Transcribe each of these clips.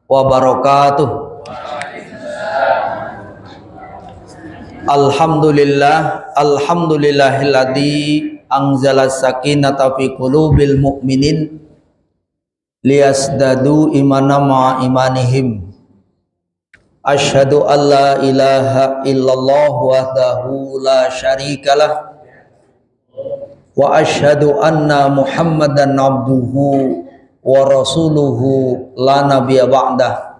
wabarakatuh. Alhamdulillahilladzi anzala sakinata fi qulubil mu'minin liyasdadu imana ma imanihim. Asyhadu an la ilaha illallah wahdahu la syarikalah wa asyhadu anna muhammadan abduhu wa rasuluhu la nabiyya ba'dah.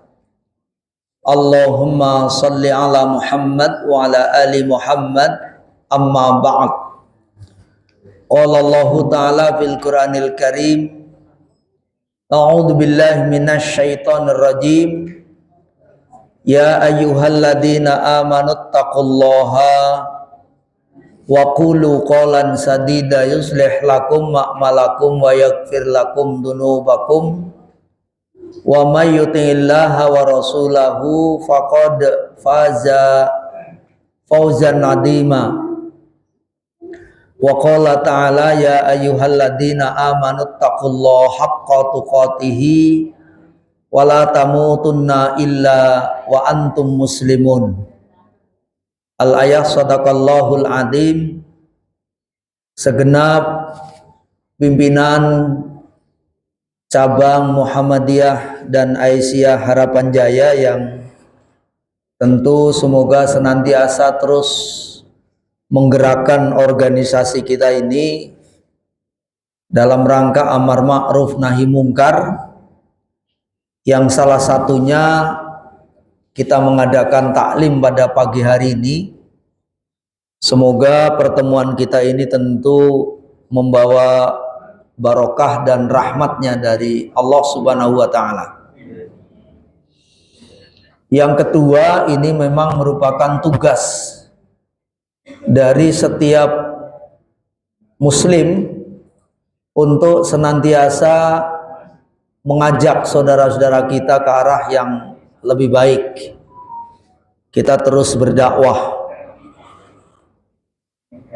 Allahumma salli ala Muhammad wa ala ali Muhammad, amma ba'd. Qala Allah ta'ala fil Qur'anil Karim, a'udzu billahi minasy syaithanir rajim. Ya ayyuhalladzina amanuttaqullaha wa qulu qawlan sadida yuslih lakum a'malakum wa yaghfir lakum dunubakum wa may yuti'illaha wa rasulahu faqad faza fawzan 'azima. Wa qala ta'ala ya ayyuhalladzina amanuttaqullaha haqqa tuqatih wa la tamutunna illa wa antum muslimun. Al-ayah sadaqallahul adzim. Segenap pimpinan cabang Muhammadiyah dan Aisyah Harapan Jaya yang tentu semoga senantiasa terus menggerakkan organisasi kita ini dalam rangka amar ma'ruf nahi mungkar, yang salah satunya kita mengadakan taklim pada pagi hari ini. Semoga pertemuan kita ini tentu membawa barokah dan rahmatnya dari Allah Subhanahu wa ta'ala. Yang kedua, ini memang merupakan tugas dari setiap muslim untuk senantiasa mengajak saudara-saudara kita ke arah yang lebih baik. Kita terus berdakwah.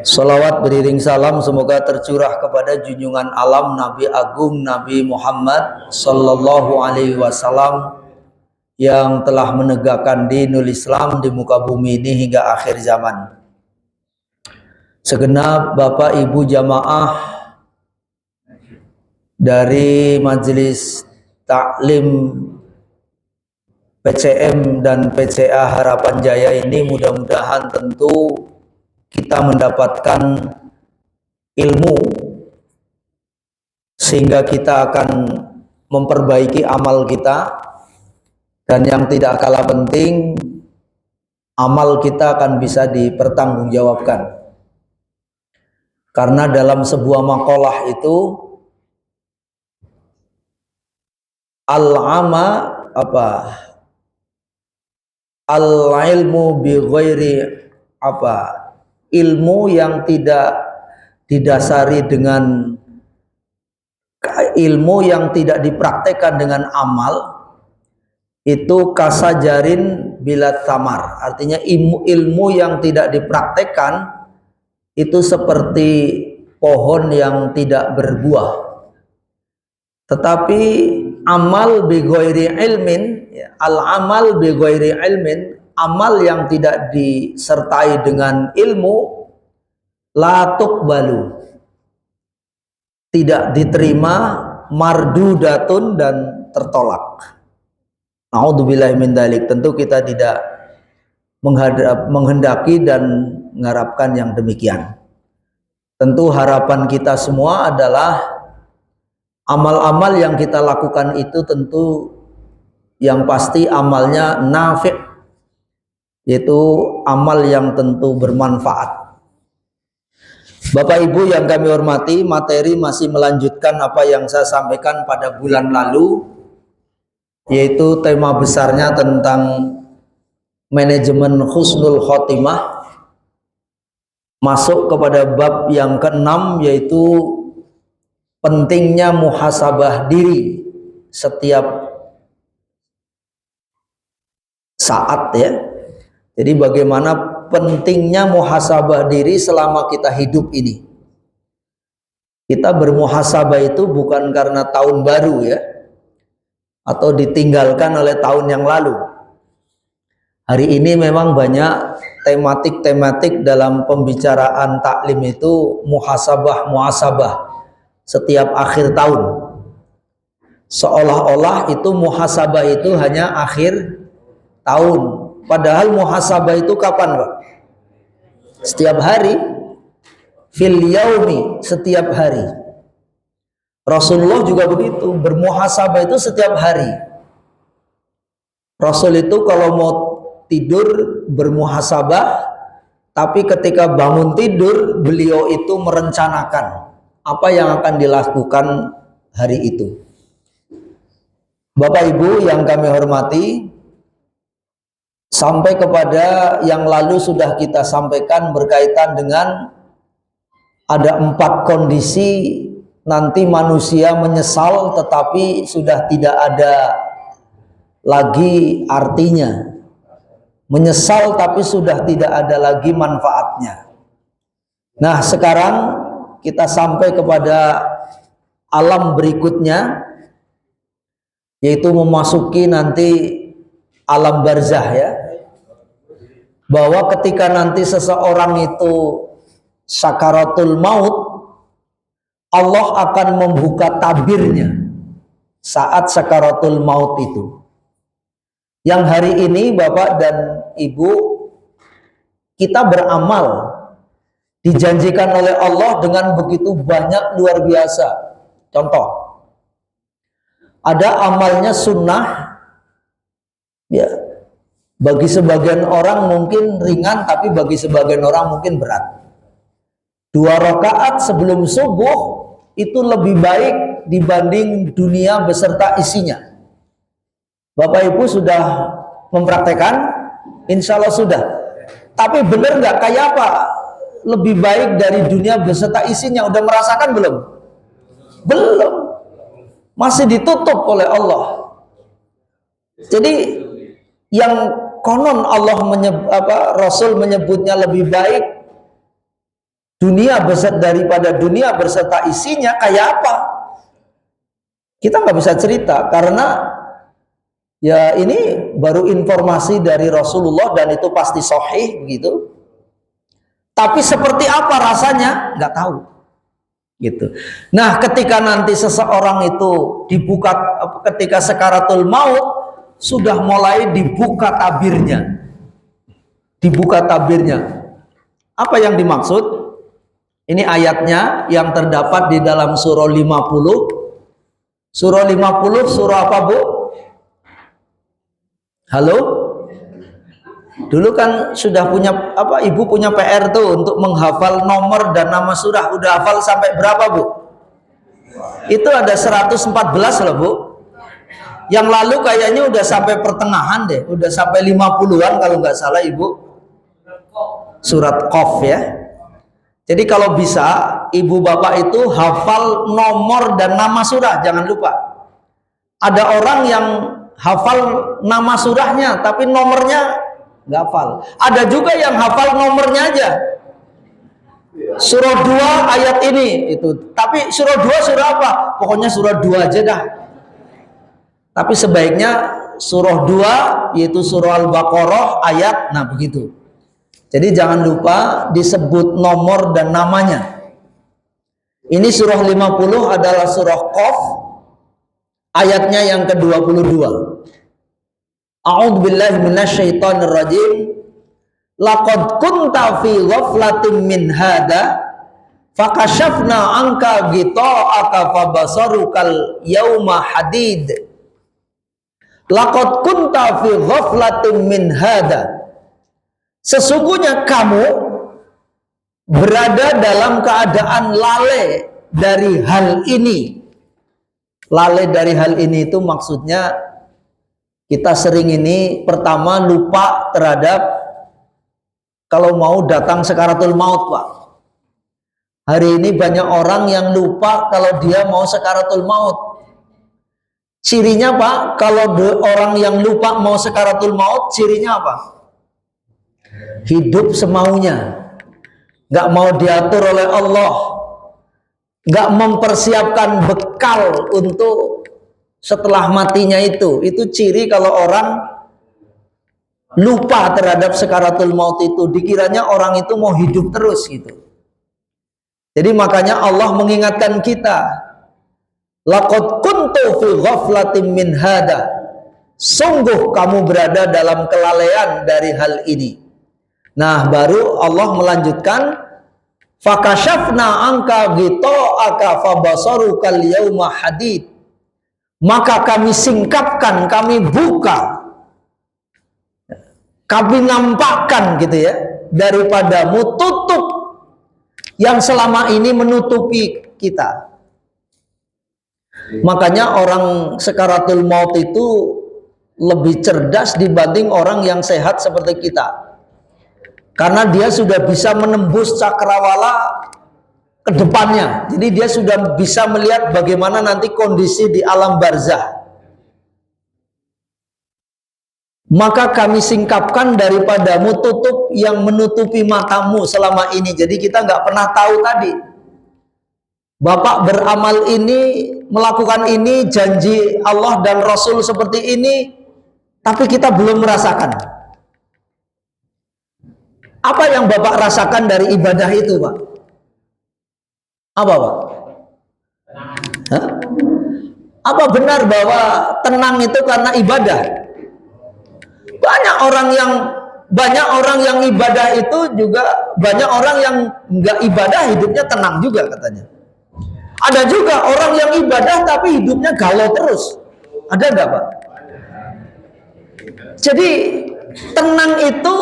Salawat beriring salam semoga tercurah kepada junjungan alam Nabi Agung Nabi Muhammad Sallallahu Alaihi Wasallam yang telah menegakkan dinul Islam di muka bumi ini hingga akhir zaman. Segenap Bapak Ibu jamaah dari Majelis Taklim PCM dan PCA Harapan Jaya ini, mudah-mudahan tentu kita mendapatkan ilmu sehingga kita akan memperbaiki amal kita, dan yang tidak kalah penting, amal kita akan bisa dipertanggungjawabkan. Karena dalam sebuah maqalah itu al-ilmu bi ghairi ilmu yang tidak didasari dengan ilmu yang tidak dipraktekkan dengan amal itu kasajarin bila tamar. Artinya ilmu yang tidak dipraktekkan itu seperti pohon yang tidak berbuah. Tetapi amal bi ghairi ilmin, al-amal bi ghairi ilmin, amal yang tidak disertai dengan ilmu, la tuqbalu, tidak diterima, mardudatun, dan tertolak. Na'udzubillahi min dzalik. Tentu kita tidak menghendaki dan mengharapkan yang demikian. Tentu harapan kita semua adalah amal-amal yang kita lakukan itu tentu yang pasti amalnya nafi', yaitu amal yang tentu bermanfaat. Bapak Ibu yang kami hormati, materi masih melanjutkan apa yang saya sampaikan pada bulan lalu, yaitu tema besarnya tentang manajemen husnul khotimah, masuk kepada bab yang keenam, yaitu pentingnya muhasabah diri setiap saat, ya. Jadi bagaimana pentingnya muhasabah diri selama kita hidup ini. Kita bermuhasabah itu bukan karena tahun baru, ya. atau ditinggalkan oleh tahun yang lalu. Hari ini memang banyak tematik-tematik dalam pembicaraan taklim itu muhasabah setiap akhir tahun. Seolah-olah itu muhasabah itu hanya akhir tahun. Padahal muhasabah itu kapan, Pak? Setiap hari. Fil yaumi, setiap hari. Rasulullah juga begitu, bermuhasabah itu setiap hari. Rasul itu kalau mau tidur bermuhasabah, tapi ketika bangun tidur beliau itu merencanakan apa yang akan dilakukan hari itu. Bapak Ibu yang kami hormati, sampai kepada yang lalu sudah kita sampaikan berkaitan dengan ada 4 kondisi nanti manusia menyesal tetapi sudah tidak ada lagi artinya. Menyesal tapi sudah tidak ada lagi manfaatnya. Nah, sekarang kita sampai kepada alam berikutnya, yaitu memasuki nanti alam barzah ya. Bahwa ketika nanti seseorang itu sakaratul maut, Allah akan membuka tabirnya saat sakaratul maut itu. Yang hari ini Bapak dan Ibu, kita beramal, dijanjikan oleh Allah dengan begitu banyak, luar biasa. Contoh, ada amalnya sunnah ya, bagi sebagian orang mungkin ringan, tapi bagi sebagian orang mungkin berat. 2 rakaat sebelum subuh itu lebih baik dibanding dunia beserta isinya. Bapak Ibu sudah mempraktekkan? Insya Allah sudah. Tapi benar nggak, kayak apa lebih baik dari dunia beserta isinya? Udah merasakan belum? Belum. Masih ditutup oleh Allah. Jadi yang konon Allah Rasul menyebutnya lebih baik dunia daripada dunia beserta isinya, kayak apa? Kita nggak bisa cerita karena ya ini baru informasi dari Rasulullah dan itu pasti sahih begitu. Tapi seperti apa rasanya nggak tahu gitu. Nah, ketika nanti seseorang itu dibuka, ketika sakaratul maut sudah mulai dibuka tabirnya. Dibuka tabirnya. Apa yang dimaksud? Ini ayatnya yang terdapat di dalam surah 50. Surah 50 surah apa, Bu? Halo? Dulu kan sudah punya Ibu punya PR tuh untuk menghafal nomor dan nama surah. Udah hafal sampai berapa, Bu? Itu ada 114 loh, Bu. Yang lalu kayaknya udah sampai pertengahan deh, udah sampai 50-an kalau nggak salah, Ibu. Surat Qaf ya. Jadi kalau bisa Ibu Bapak itu hafal nomor dan nama surah, jangan lupa. Ada orang yang hafal nama surahnya tapi nomornya nggak hafal. Ada juga yang hafal nomornya aja. Surah 2 ayat ini itu. Tapi surah 2 surah apa? Pokoknya surah 2 aja dah. Tapi sebaiknya surah 2 yaitu surah Al-Baqarah ayat, nah begitu. Jadi jangan lupa disebut nomor dan namanya. Ini surah 50 adalah surah Qaf, ayatnya yang ke-22. A'udzubillahi minasyaitonir rajim. Laqad kunta fi ghaflatin min hada fakashafna anka ghita'aka fabasarukal yauma hadid. Laqad kunta fi ghaflatin min hada. Sesungguhnya kamu berada dalam keadaan lalai dari hal ini. Lalai dari hal ini itu maksudnya kita sering ini pertama lupa terhadap kalau mau datang sakaratul maut, Pak. Hari ini banyak orang yang lupa kalau dia mau sakaratul maut. Cirinya, Pak, kalau orang yang lupa mau sakaratul maut, cirinya apa? Hidup semaunya, nggak mau diatur oleh Allah, nggak mempersiapkan bekal untuk setelah matinya itu ciri kalau orang lupa terhadap sakaratul maut itu, dikiranya orang itu mau hidup terus gitu. Jadi makanya Allah mengingatkan kita, laqad kuntu fi ghaflatin min hada, sungguh kamu berada dalam kelalaian dari hal ini. Nah, baru Allah melanjutkan, fakashafna angka ghita'aka fabasarukal yauma hadid, maka kami singkapkan, kami buka, kami nampakkan gitu ya, daripadamu tutup yang selama ini menutupi kita. Makanya orang sakaratul maut itu lebih cerdas dibanding orang yang sehat seperti kita, karena dia sudah bisa menembus cakrawala ke depannya. Jadi dia sudah bisa melihat bagaimana nanti kondisi di alam barzah. Maka kami singkapkan daripadamu tutup yang menutupi matamu selama ini. Jadi kita nggak pernah tahu tadi, Bapak beramal ini, melakukan ini, janji Allah dan Rasul seperti ini, tapi kita belum merasakan. Apa yang Bapak rasakan dari ibadah itu, Pak? Apa, Pak? Hah? Apa benar bahwa tenang itu karena ibadah? Banyak orang yang ibadah itu juga, banyak orang yang nggak ibadah hidupnya tenang juga katanya. Ada juga orang yang ibadah tapi hidupnya galau terus. Ada nggak, Pak? Jadi tenang itu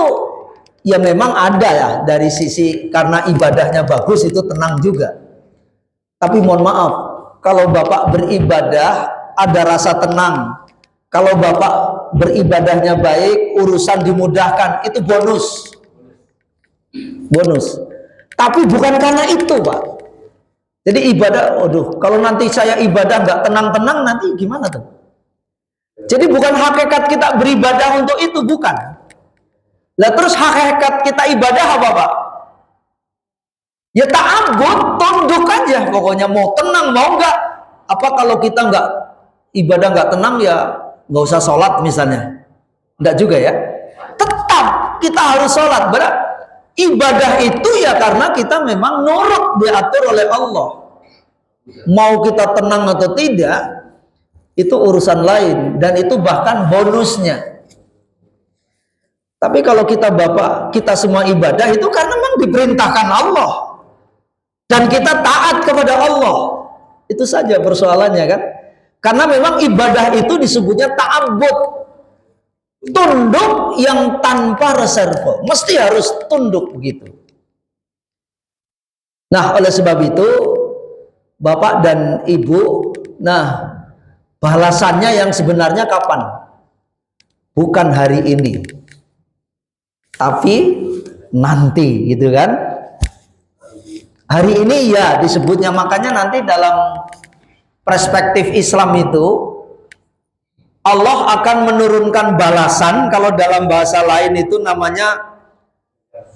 ya memang ada ya, dari sisi karena ibadahnya bagus itu tenang juga. Tapi mohon maaf, kalau Bapak beribadah ada rasa tenang, kalau Bapak beribadahnya baik, urusan dimudahkan, itu bonus. Bonus. Tapi bukan karena itu, Pak. Jadi ibadah, waduh, kalau nanti saya ibadah nggak tenang-tenang, nanti gimana tuh? Jadi bukan hakikat kita beribadah untuk itu, bukan. Lah terus hakikat kita ibadah apa, Pak? Ya ta'abbud, tunduk aja, pokoknya mau tenang mau nggak. Apa kalau kita nggak ibadah nggak tenang ya nggak usah sholat misalnya? Nggak juga ya. Tetap kita harus sholat. Ibadah itu ya karena kita memang nurut, diatur oleh Allah. Mau kita tenang atau tidak, itu urusan lain, dan itu bahkan bonusnya. Tapi kalau kita semua ibadah itu karena memang diperintahkan Allah dan kita taat kepada Allah. Itu saja persoalannya kan. Karena memang ibadah itu disebutnya ta'abbud, tunduk yang tanpa reserve, mesti harus tunduk begitu. Nah, oleh sebab itu Bapak dan Ibu, nah balasannya yang sebenarnya kapan? Bukan hari ini, tapi nanti, gitu kan? Hari ini ya disebutnya, makanya nanti dalam perspektif Islam itu Allah akan menurunkan balasan. Kalau dalam bahasa lain itu namanya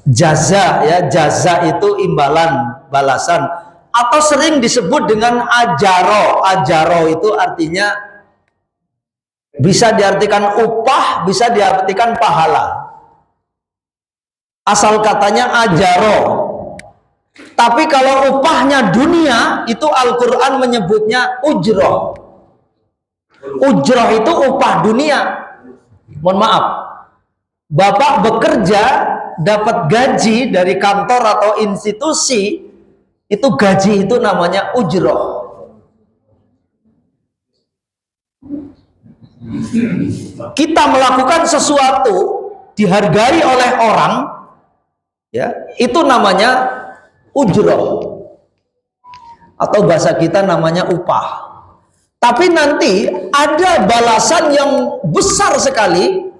jaza, ya. Jaza itu imbalan, balasan, atau sering disebut dengan ajaro. Ajaro itu artinya bisa diartikan upah, bisa diartikan pahala. Asal katanya ajaro. Tapi kalau upahnya dunia, itu Al-Quran menyebutnya ujroh. Ujroh itu upah dunia. Mohon maaf, Bapak bekerja dapat gaji dari kantor atau institusi, itu gaji itu namanya ujroh. Kita melakukan sesuatu dihargai oleh orang, ya, itu namanya ujroh, atau bahasa kita namanya upah. Tapi nanti ada balasan yang besar sekali,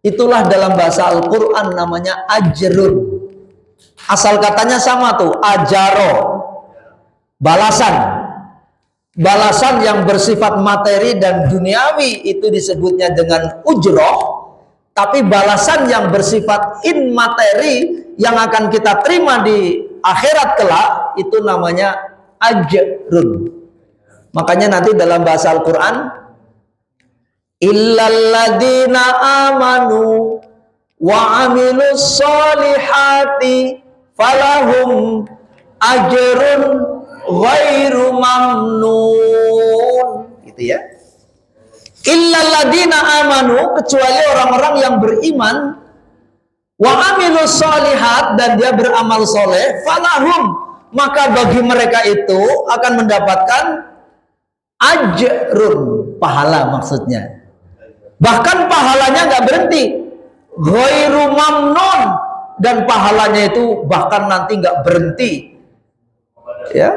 itulah dalam bahasa Al-Quran namanya ajrun. Asal katanya sama tuh, ajaro, balasan. Balasan yang bersifat materi dan duniawi itu disebutnya dengan ujroh. Tapi balasan yang bersifat immateri yang akan kita terima di akhirat kelak, itu namanya ajrun. Makanya nanti dalam bahasa Al-Quran illalladzina amanu wa amilus solihati falahum ajrun ghairu mamnun. Gitu ya. Illalladzina amanu, kecuali orang-orang yang beriman, wa amilus solihat, dan dia beramal soleh, falahum, maka bagi mereka itu akan mendapatkan ajrun, pahala maksudnya. Bahkan pahalanya nggak berhenti, ghairu mamnun, dan pahalanya itu bahkan nanti nggak berhenti. Ya,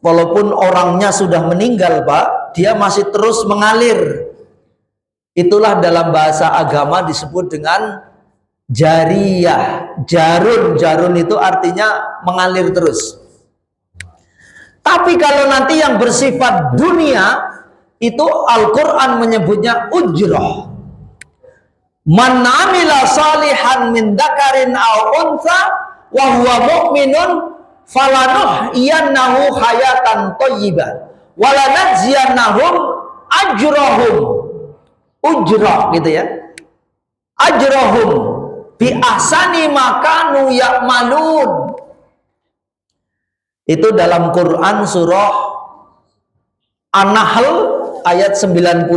walaupun orangnya sudah meninggal, Pak, dia masih terus mengalir. Itulah dalam bahasa agama disebut dengan jariyah. Jarun itu artinya mengalir terus. Tapi kalau nanti yang bersifat dunia, itu Al-Quran menyebutnya ujrah. Man amila salihan min dzakarin aw untha wa huwa mu'minun falanuhyiyannahu hayatan thayyibah wa lanajziyannahum ajrahum. Ujrah gitu ya. Ajrahum bi ahsani ma kanu ya'malun. Itu dalam Quran surah An-Nahl ayat 97.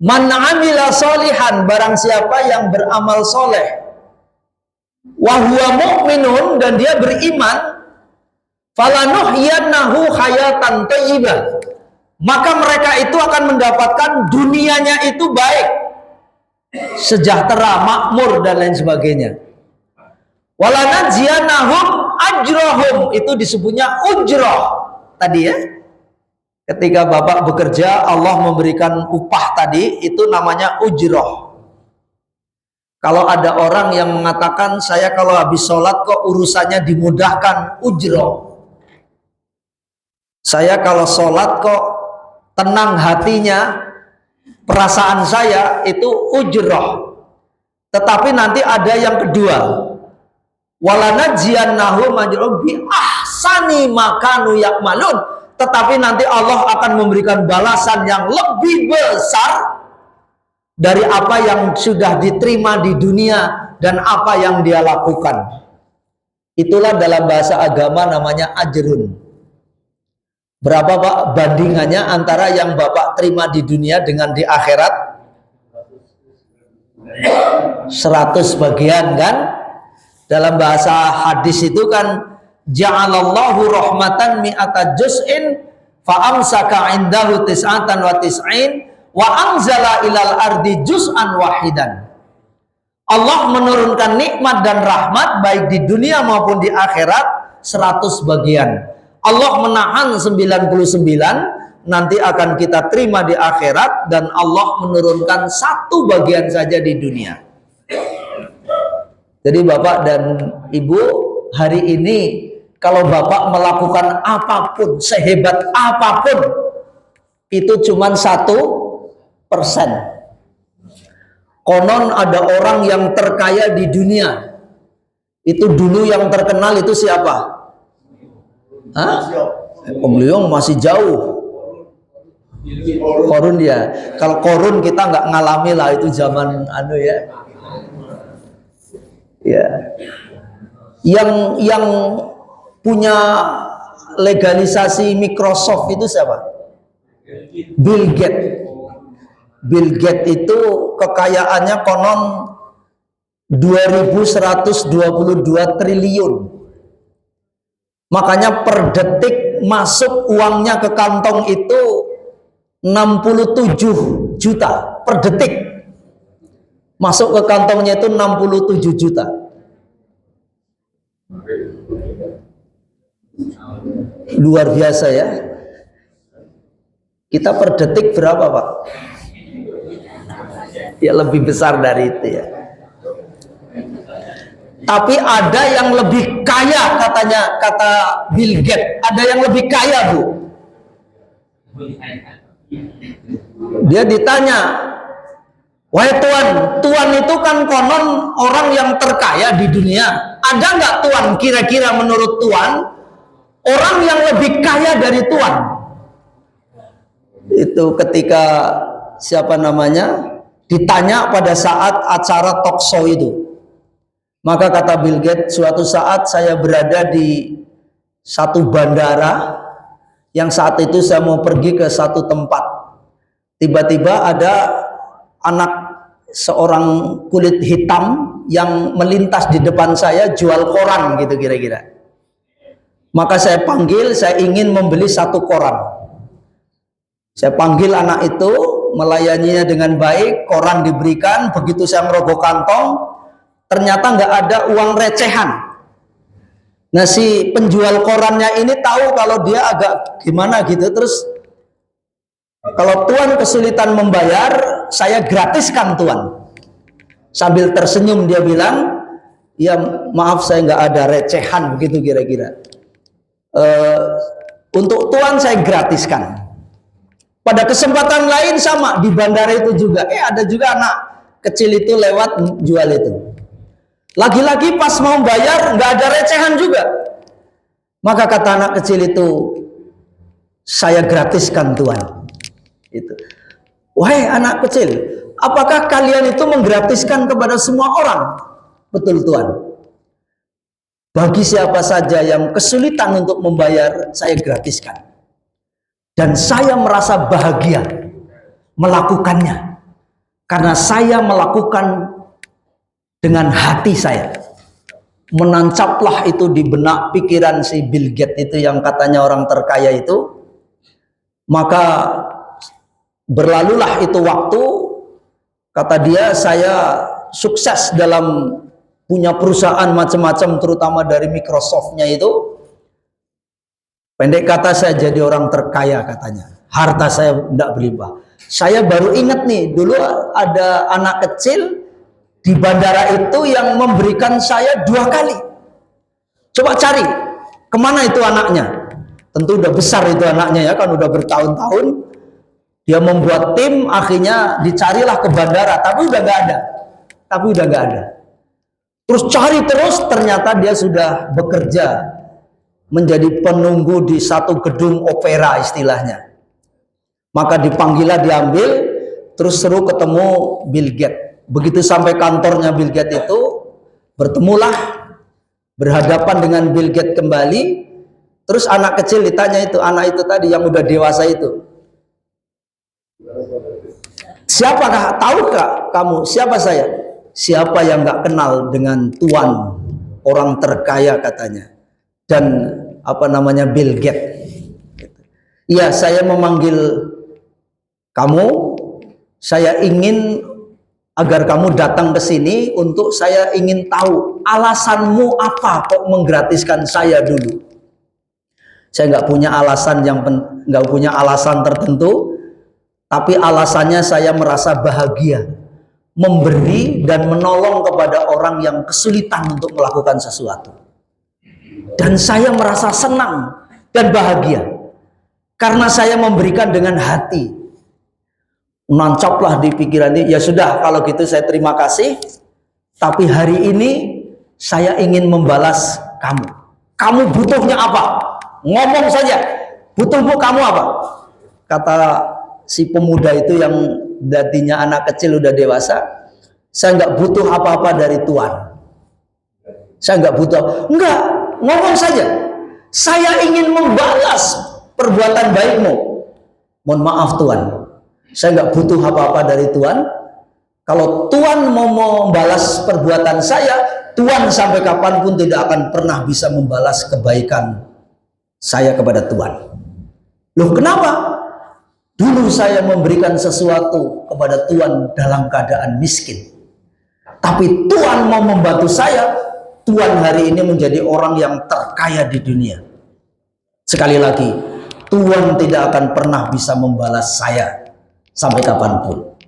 Man amila solihan, barang siapa yang beramal soleh, wa huwa mu'minun, dan dia beriman, falanuhyiyannahu hayatan thayyibah, maka mereka itu akan mendapatkan dunianya itu baik, sejahtera, makmur, dan lain sebagainya. Walanajziyannahum ajrahum, itu disebutnya ujrah tadi ya. Ketika Bapak bekerja, Allah memberikan upah tadi, itu namanya ujrah. Kalau ada orang yang mengatakan, saya kalau habis sholat kok urusannya dimudahkan, ujrah. Saya kalau sholat kok tenang hatinya, perasaan saya, itu ujrah. Tetapi nanti ada yang kedua, walanajziyannahum ajrahum bi ahsani ma kanu ya'malun, tetapi nanti Allah akan memberikan balasan yang lebih besar dari apa yang sudah diterima di dunia dan apa yang dia lakukan. Itulah dalam bahasa agama namanya ajrun. Berapa Pak bandingannya antara yang Bapak terima di dunia dengan di akhirat? 100 bagian kan? Dalam bahasa hadis itu kan, ja'alallahu rahmatan mi'ata juz'in fa'amsaka indahu tis'atan wa tis'in wa anzala ilal ardi juz'an wahidan. Allah menurunkan nikmat dan rahmat baik di dunia maupun di akhirat 100 bagian. Allah menahan 99, nanti akan kita terima di akhirat, dan Allah menurunkan 1 bagian saja di dunia. Jadi Bapak dan Ibu, hari ini kalau Bapak melakukan apapun, sehebat apapun, itu cuma 1%. Konon ada orang yang terkaya di dunia. Itu dulu yang terkenal itu siapa? Hah? Om Leong masih jauh. Korun dia. Kalau korun kita nggak ngalami lah, itu zaman anu ya. Ya. Yang punya legalisasi Microsoft itu siapa? Bill Gates. Bill Gates itu kekayaannya konon 2122 triliun. Makanya per detik masuk uangnya ke kantong itu 67 juta per detik. Masuk ke kantongnya itu 67 juta. Luar biasa ya. Kita per detik berapa Pak? Ya lebih besar dari itu ya. Tapi ada yang lebih kaya katanya, kata Bill Gates. Ada yang lebih kaya Bu. Dia ditanya, wahai Tuan itu kan konon orang yang terkaya di dunia. Ada nggak Tuan kira-kira menurut Tuan orang yang lebih kaya dari Tuan? Itu ketika ditanya pada saat acara talk show itu. Maka kata Bill Gates, suatu saat saya berada di satu bandara yang saat itu saya mau pergi ke satu tempat. Tiba-tiba ada anak seorang kulit hitam yang melintas di depan saya jual koran gitu kira-kira. Maka saya panggil, saya ingin membeli satu koran. Saya panggil anak itu, melayaninya dengan baik, koran diberikan. Begitu saya merogoh kantong, ternyata nggak ada uang recehan. Nah, si penjual korannya ini tahu kalau dia agak gimana gitu, terus kalau Tuan kesulitan membayar, saya gratiskan Tuan. Sambil tersenyum dia bilang, ya maaf saya nggak ada recehan, begitu kira-kira. Untuk Tuan saya gratiskan. Pada kesempatan lain sama di bandara itu juga, ada juga anak kecil itu lewat jual itu. Lagi-lagi pas mau bayar nggak ada recehan juga. Maka kata anak kecil itu, saya gratiskan Tuan. Itu. Wahai anak kecil, apakah kalian itu menggratiskan kepada semua orang? Betul Tuan. Bagi siapa saja yang kesulitan untuk membayar, saya gratiskan. Dan saya merasa bahagia melakukannya. Karena saya melakukan dengan hati saya. Menancaplah itu di benak pikiran si Bill Gates itu yang katanya orang terkaya itu. Maka berlalulah itu waktu, kata dia, saya sukses dalam punya perusahaan macam-macam, terutama dari Microsoft-nya itu. Pendek kata, saya jadi orang terkaya katanya. Harta saya tidak berlimpah. Saya baru ingat nih, dulu ada anak kecil di bandara itu yang memberikan saya 2 kali. Coba cari, kemana itu anaknya? Tentu udah besar itu anaknya ya, kan udah bertahun-tahun. Dia membuat tim, akhirnya dicarilah ke bandara, tapi udah nggak ada. Terus cari terus, ternyata dia sudah bekerja menjadi penunggu di satu gedung opera istilahnya. Maka dipanggillah, diambil, terus seru ketemu Bill Gates. Begitu sampai kantornya Bill Gates itu, bertemulah, berhadapan dengan Bill Gates kembali. Terus anak kecil ditanya itu, anak itu tadi yang udah dewasa itu, siapakah, tahukah kamu siapa saya? Siapa yang nggak kenal dengan Tuan, orang terkaya katanya, dan Bill Gates. Iya, saya memanggil kamu, saya ingin agar kamu datang ke sini untuk saya ingin tahu alasanmu apa kok menggratiskan saya dulu. Saya nggak punya alasan tertentu, tapi alasannya saya merasa bahagia memberi dan menolong kepada orang yang kesulitan untuk melakukan sesuatu. Dan saya merasa senang dan bahagia karena saya memberikan dengan hati. Nancaplah di pikiran ini, ya sudah kalau gitu saya terima kasih, tapi hari ini saya ingin membalas kamu. Kamu butuhnya apa? Ngomong saja, butuhmu kamu apa? Kata si pemuda itu yang dadinya anak kecil udah dewasa, saya nggak butuh apa-apa dari Tuhan. Saya nggak butuh, enggak, ngomong saja. Saya ingin membalas perbuatan baikmu. Mohon maaf Tuhan, saya nggak butuh apa-apa dari Tuhan. Kalau Tuhan mau membalas perbuatan saya, Tuhan sampai kapanpun tidak akan pernah bisa membalas kebaikan saya kepada Tuhan. Loh kenapa? Dulu saya memberikan sesuatu kepada Tuhan dalam keadaan miskin. Tapi Tuhan mau membantu saya. Tuhan hari ini menjadi orang yang terkaya di dunia. Sekali lagi, Tuhan tidak akan pernah bisa membalas saya sampai kapanpun.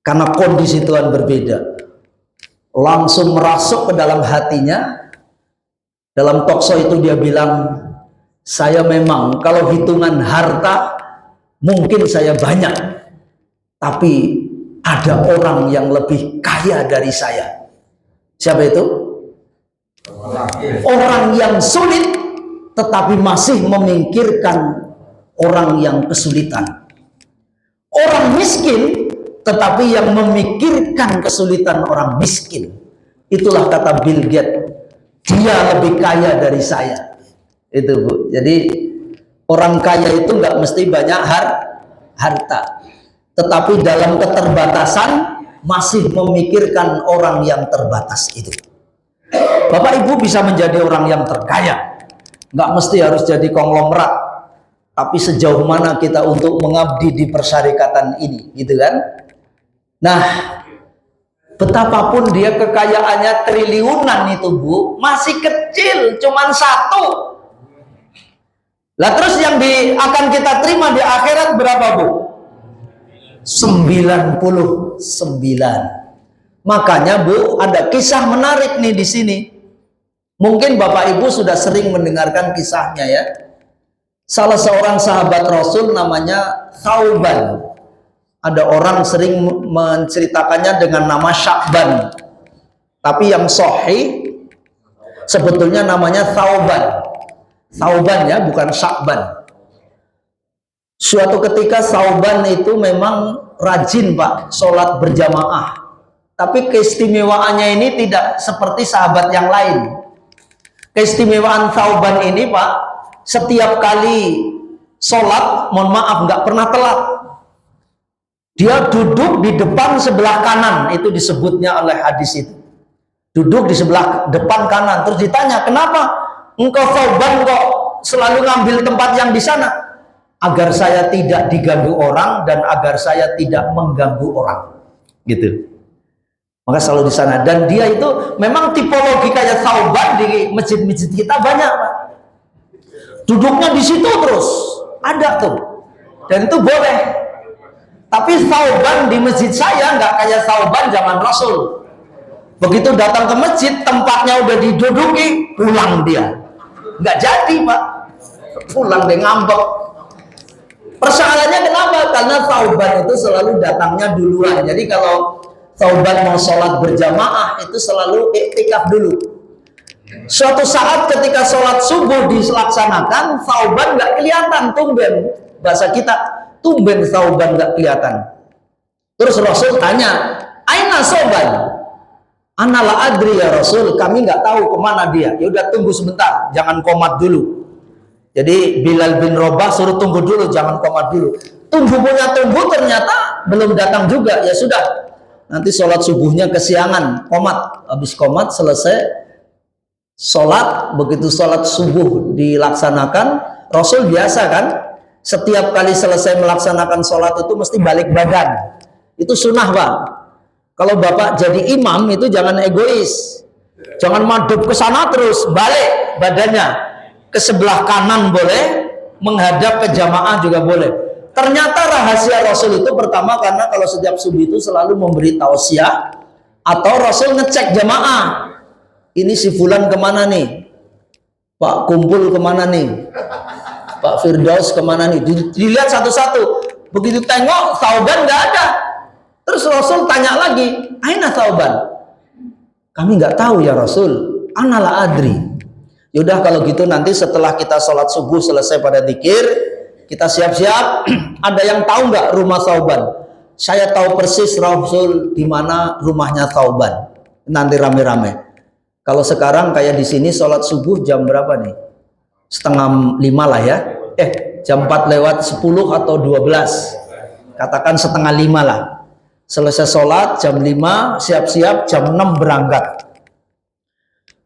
Karena kondisi Tuhan berbeda. Langsung merasuk ke dalam hatinya. Dalam talkshow itu dia bilang, saya memang kalau hitungan harta mungkin saya banyak, tapi ada orang yang lebih kaya dari saya. Siapa itu? Orang yang sulit tetapi masih memikirkan orang yang kesulitan. Orang miskin tetapi yang memikirkan kesulitan orang miskin. Itulah kata Bill Gates, dia lebih kaya dari saya. Itu Bu. Jadi orang kaya itu nggak mesti banyak harta, tetapi dalam keterbatasan masih memikirkan orang yang terbatas itu. Bapak Ibu bisa menjadi orang yang terkaya, nggak mesti harus jadi konglomerat, tapi sejauh mana kita untuk mengabdi di persyarikatan ini, gitu kan? Nah, betapapun dia kekayaannya triliunan itu Bu, masih kecil, cuman satu. Lah terus yang akan kita terima di akhirat berapa Bu? 99. Makanya Bu, ada kisah menarik nih di sini. Mungkin Bapak Ibu sudah sering mendengarkan kisahnya ya. Salah seorang sahabat Rasul namanya Thauban. Ada orang sering menceritakannya dengan nama Sya'ban. Tapi yang sahih sebetulnya namanya Thauban. Thauban ya, bukan Sya'ban. Suatu ketika Thauban itu memang rajin Pak, sholat berjamaah. Tapi keistimewaannya ini tidak seperti sahabat yang lain. Keistimewaan Thauban ini Pak, setiap kali sholat, mohon maaf, nggak pernah telat. Dia duduk di depan sebelah kanan, itu disebutnya oleh hadis itu. Duduk di sebelah depan kanan, terus ditanya, kenapa engkau Thauban kok selalu ngambil tempat yang di sana? Agar saya tidak diganggu orang dan agar saya tidak mengganggu orang. Gitu. Maka selalu di sana. Dan dia itu memang tipologi kayak Thauban di masjid-masjid kita banyak Pak. Duduknya di situ terus, ada tuh. Dan itu boleh. Tapi Thauban di masjid saya nggak kayak Thauban zaman Rasul. Begitu datang ke masjid, tempatnya udah diduduki, pulang dia. Nggak jadi Pak. Pulang dia ngambek. Persoalannya kenapa? Karena Thauban itu selalu datangnya duluan. Jadi kalau Thauban mau sholat berjamaah, itu selalu iktikaf dulu. Suatu saat ketika sholat subuh dilaksanakan, Thauban nggak kelihatan, tumben. Bahasa kita, tumben Thauban nggak kelihatan. Terus Rasul tanya, aina Thauban? Ana la adri ya Rasul, kami nggak tahu kemana dia. Ya udah tunggu sebentar, jangan komat dulu. Jadi Bilal bin Rabah suruh tunggu dulu, jangan komat dulu. Tunggu ternyata belum datang juga. Ya sudah, nanti sholat subuhnya kesiangan, komat. Habis komat selesai sholat, begitu sholat subuh dilaksanakan, Rasul biasa kan, setiap kali selesai melaksanakan sholat itu mesti balik badan. Itu sunnah Pak. Kalau Bapak jadi imam itu jangan egois, jangan madep ke sana terus, balik badannya ke sebelah kanan boleh, menghadap ke jamaah juga boleh. Ternyata rahasia Rasul itu pertama karena kalau setiap subuh itu selalu memberi tausiah atau Rasul ngecek jamaah. Ini si fulan kemana nih? Pak Kumpul kemana nih? Pak Firdaus kemana nih? Dilihat satu-satu. Begitu tengok Thauban nggak ada. Terus Rasul tanya lagi, aina Thauban? Kami nggak tahu ya Rasul. Ana la adri. Yaudah kalau gitu nanti setelah kita sholat subuh selesai pada zikir, kita siap-siap. Ada yang tahu nggak rumah Thauban? Saya tahu persis Rasul di mana rumahnya Thauban. Nanti rame-rame. Kalau sekarang kayak di sini sholat subuh jam berapa nih? 4:30 lah ya. Jam 4 lewat 10 atau 12. Katakan 4:30 lah. Selesai sholat jam 5, siap-siap jam 6 berangkat.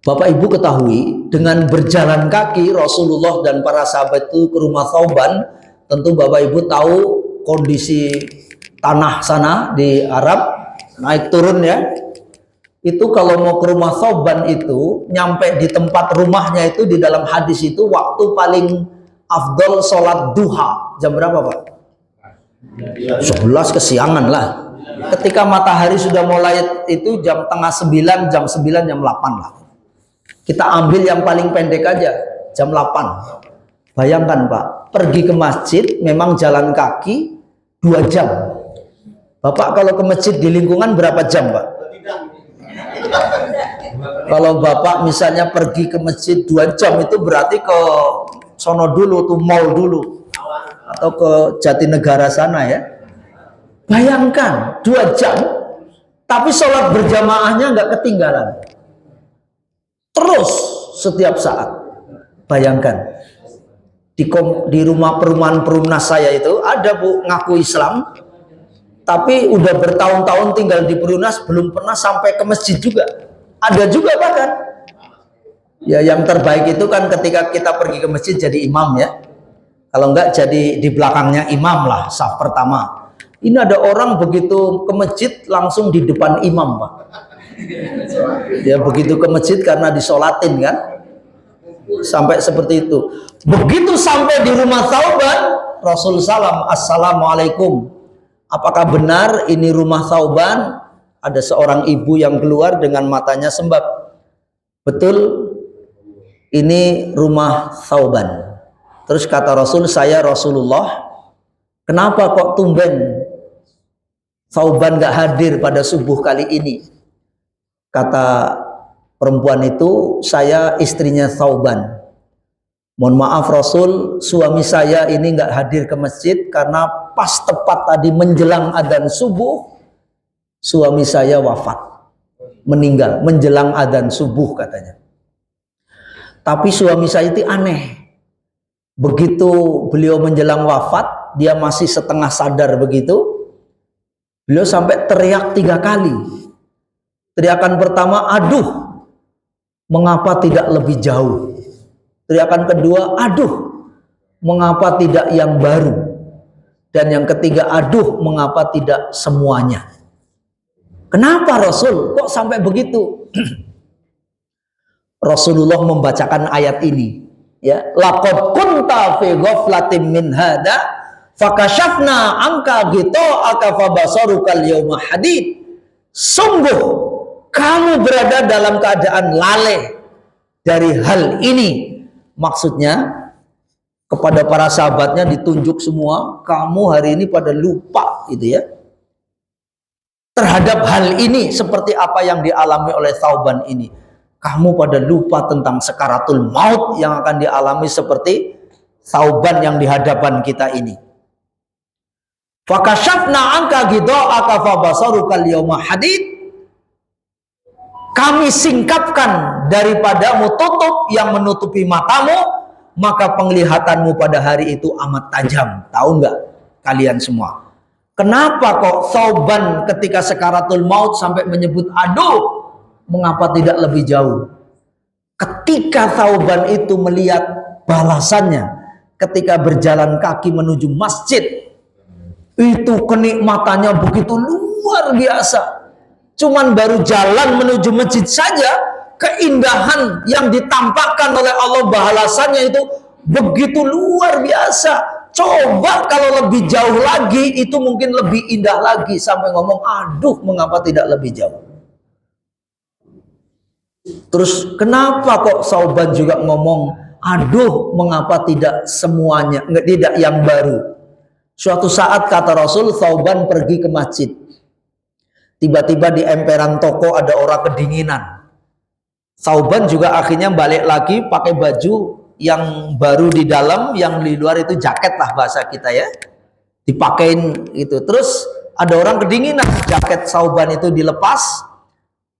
Bapak Ibu ketahui, dengan berjalan kaki Rasulullah dan para sahabat itu ke rumah Thauban, tentu Bapak Ibu tahu kondisi tanah sana di Arab, naik turun ya. Itu kalau mau ke rumah Thauban itu, nyampe di tempat rumahnya itu di dalam hadis itu waktu paling afdol sholat duha. Jam berapa Pak? 11 kesiangan lah. Ketika matahari sudah mulai itu jam tengah 9, jam 9, jam 8 lah. Kita ambil yang paling pendek aja, jam 8. Bayangkan Pak, pergi ke masjid memang jalan kaki 2 jam. Bapak kalau ke masjid di lingkungan berapa jam Pak? Kalau Bapak misalnya pergi ke masjid 2 jam itu berarti ke sono dulu tuh, mall dulu. Atau ke Jatinegara sana ya. Bayangkan 2 jam, tapi sholat berjamaahnya nggak ketinggalan. Terus setiap saat. Bayangkan. Di rumah perumahan Perumnas saya itu ada bu ngaku Islam, tapi udah bertahun-tahun tinggal di Perumnas, belum pernah sampai ke masjid juga. Ada juga bahkan. Ya yang terbaik itu kan ketika kita pergi ke masjid jadi imam ya. Kalau enggak jadi di belakangnya imam lah, saf pertama. Ini ada orang begitu ke masjid langsung di depan imam Pak. Ya begitu ke masjid karena disolatin kan. Sampai seperti itu. Begitu sampai di rumah Thauban, Rasul salam, assalamualaikum. Apakah benar ini rumah Thauban? Ada seorang ibu yang keluar dengan matanya sembab. Betul, ini rumah Thauban. Terus kata Rasul, saya Rasulullah. Kenapa kok tumben Thauban gak hadir pada subuh kali ini? Kata perempuan itu, saya istrinya Thauban. Mohon maaf Rasul, suami saya ini nggak hadir ke masjid karena pas tepat tadi menjelang adzan subuh, suami saya wafat, meninggal menjelang adzan subuh katanya. Tapi suami saya itu aneh. Begitu beliau menjelang wafat, dia masih setengah sadar begitu, beliau sampai teriak 3 kali. Teriakan pertama, aduh, mengapa tidak lebih jauh? Teriakan kedua, aduh, mengapa tidak yang baru? Dan yang ketiga, aduh, mengapa tidak semuanya? Kenapa Rasul? Kok sampai begitu? Rasulullah membacakan ayat ini. Ya, laqad kunta fi ghaflatin min hada fakashafna anka ghita'aka fabasarukal yawma hadid. Sungguh kamu berada dalam keadaan lalai dari hal ini. Maksudnya kepada para sahabatnya ditunjuk semua, kamu hari ini pada lupa gitu ya. Terhadap hal ini seperti apa yang dialami oleh Thauban ini. Kamu pada lupa tentang sekaratul maut yang akan dialami seperti Thauban yang di hadapan kita ini. Fakashafna anka ghida'aka fabasarukal yawma hadid. Kami singkapkan daripadamu tutup yang menutupi matamu, maka penglihatanmu pada hari itu amat tajam. Tahu nggak kalian semua? Kenapa kok Thauban ketika sekaratul maut sampai menyebut aduh, mengapa tidak lebih jauh? Ketika Thauban itu melihat balasannya ketika berjalan kaki menuju masjid, itu kenikmatannya begitu luar biasa. Cuman baru jalan menuju masjid saja, keindahan yang ditampakkan oleh Allah balasannya itu begitu luar biasa. Coba kalau lebih jauh lagi, itu mungkin lebih indah lagi. Sampai ngomong, aduh mengapa tidak lebih jauh. Terus kenapa kok Thauban juga ngomong, aduh mengapa tidak semuanya, tidak yang baru. Suatu saat kata Rasul, Thauban pergi ke masjid. Tiba-tiba di emperan toko ada orang kedinginan. Thauban juga akhirnya balik lagi pakai baju yang baru di dalam, yang di luar itu jaket lah bahasa kita ya. Dipakein itu. Terus ada orang kedinginan, jaket Thauban itu dilepas,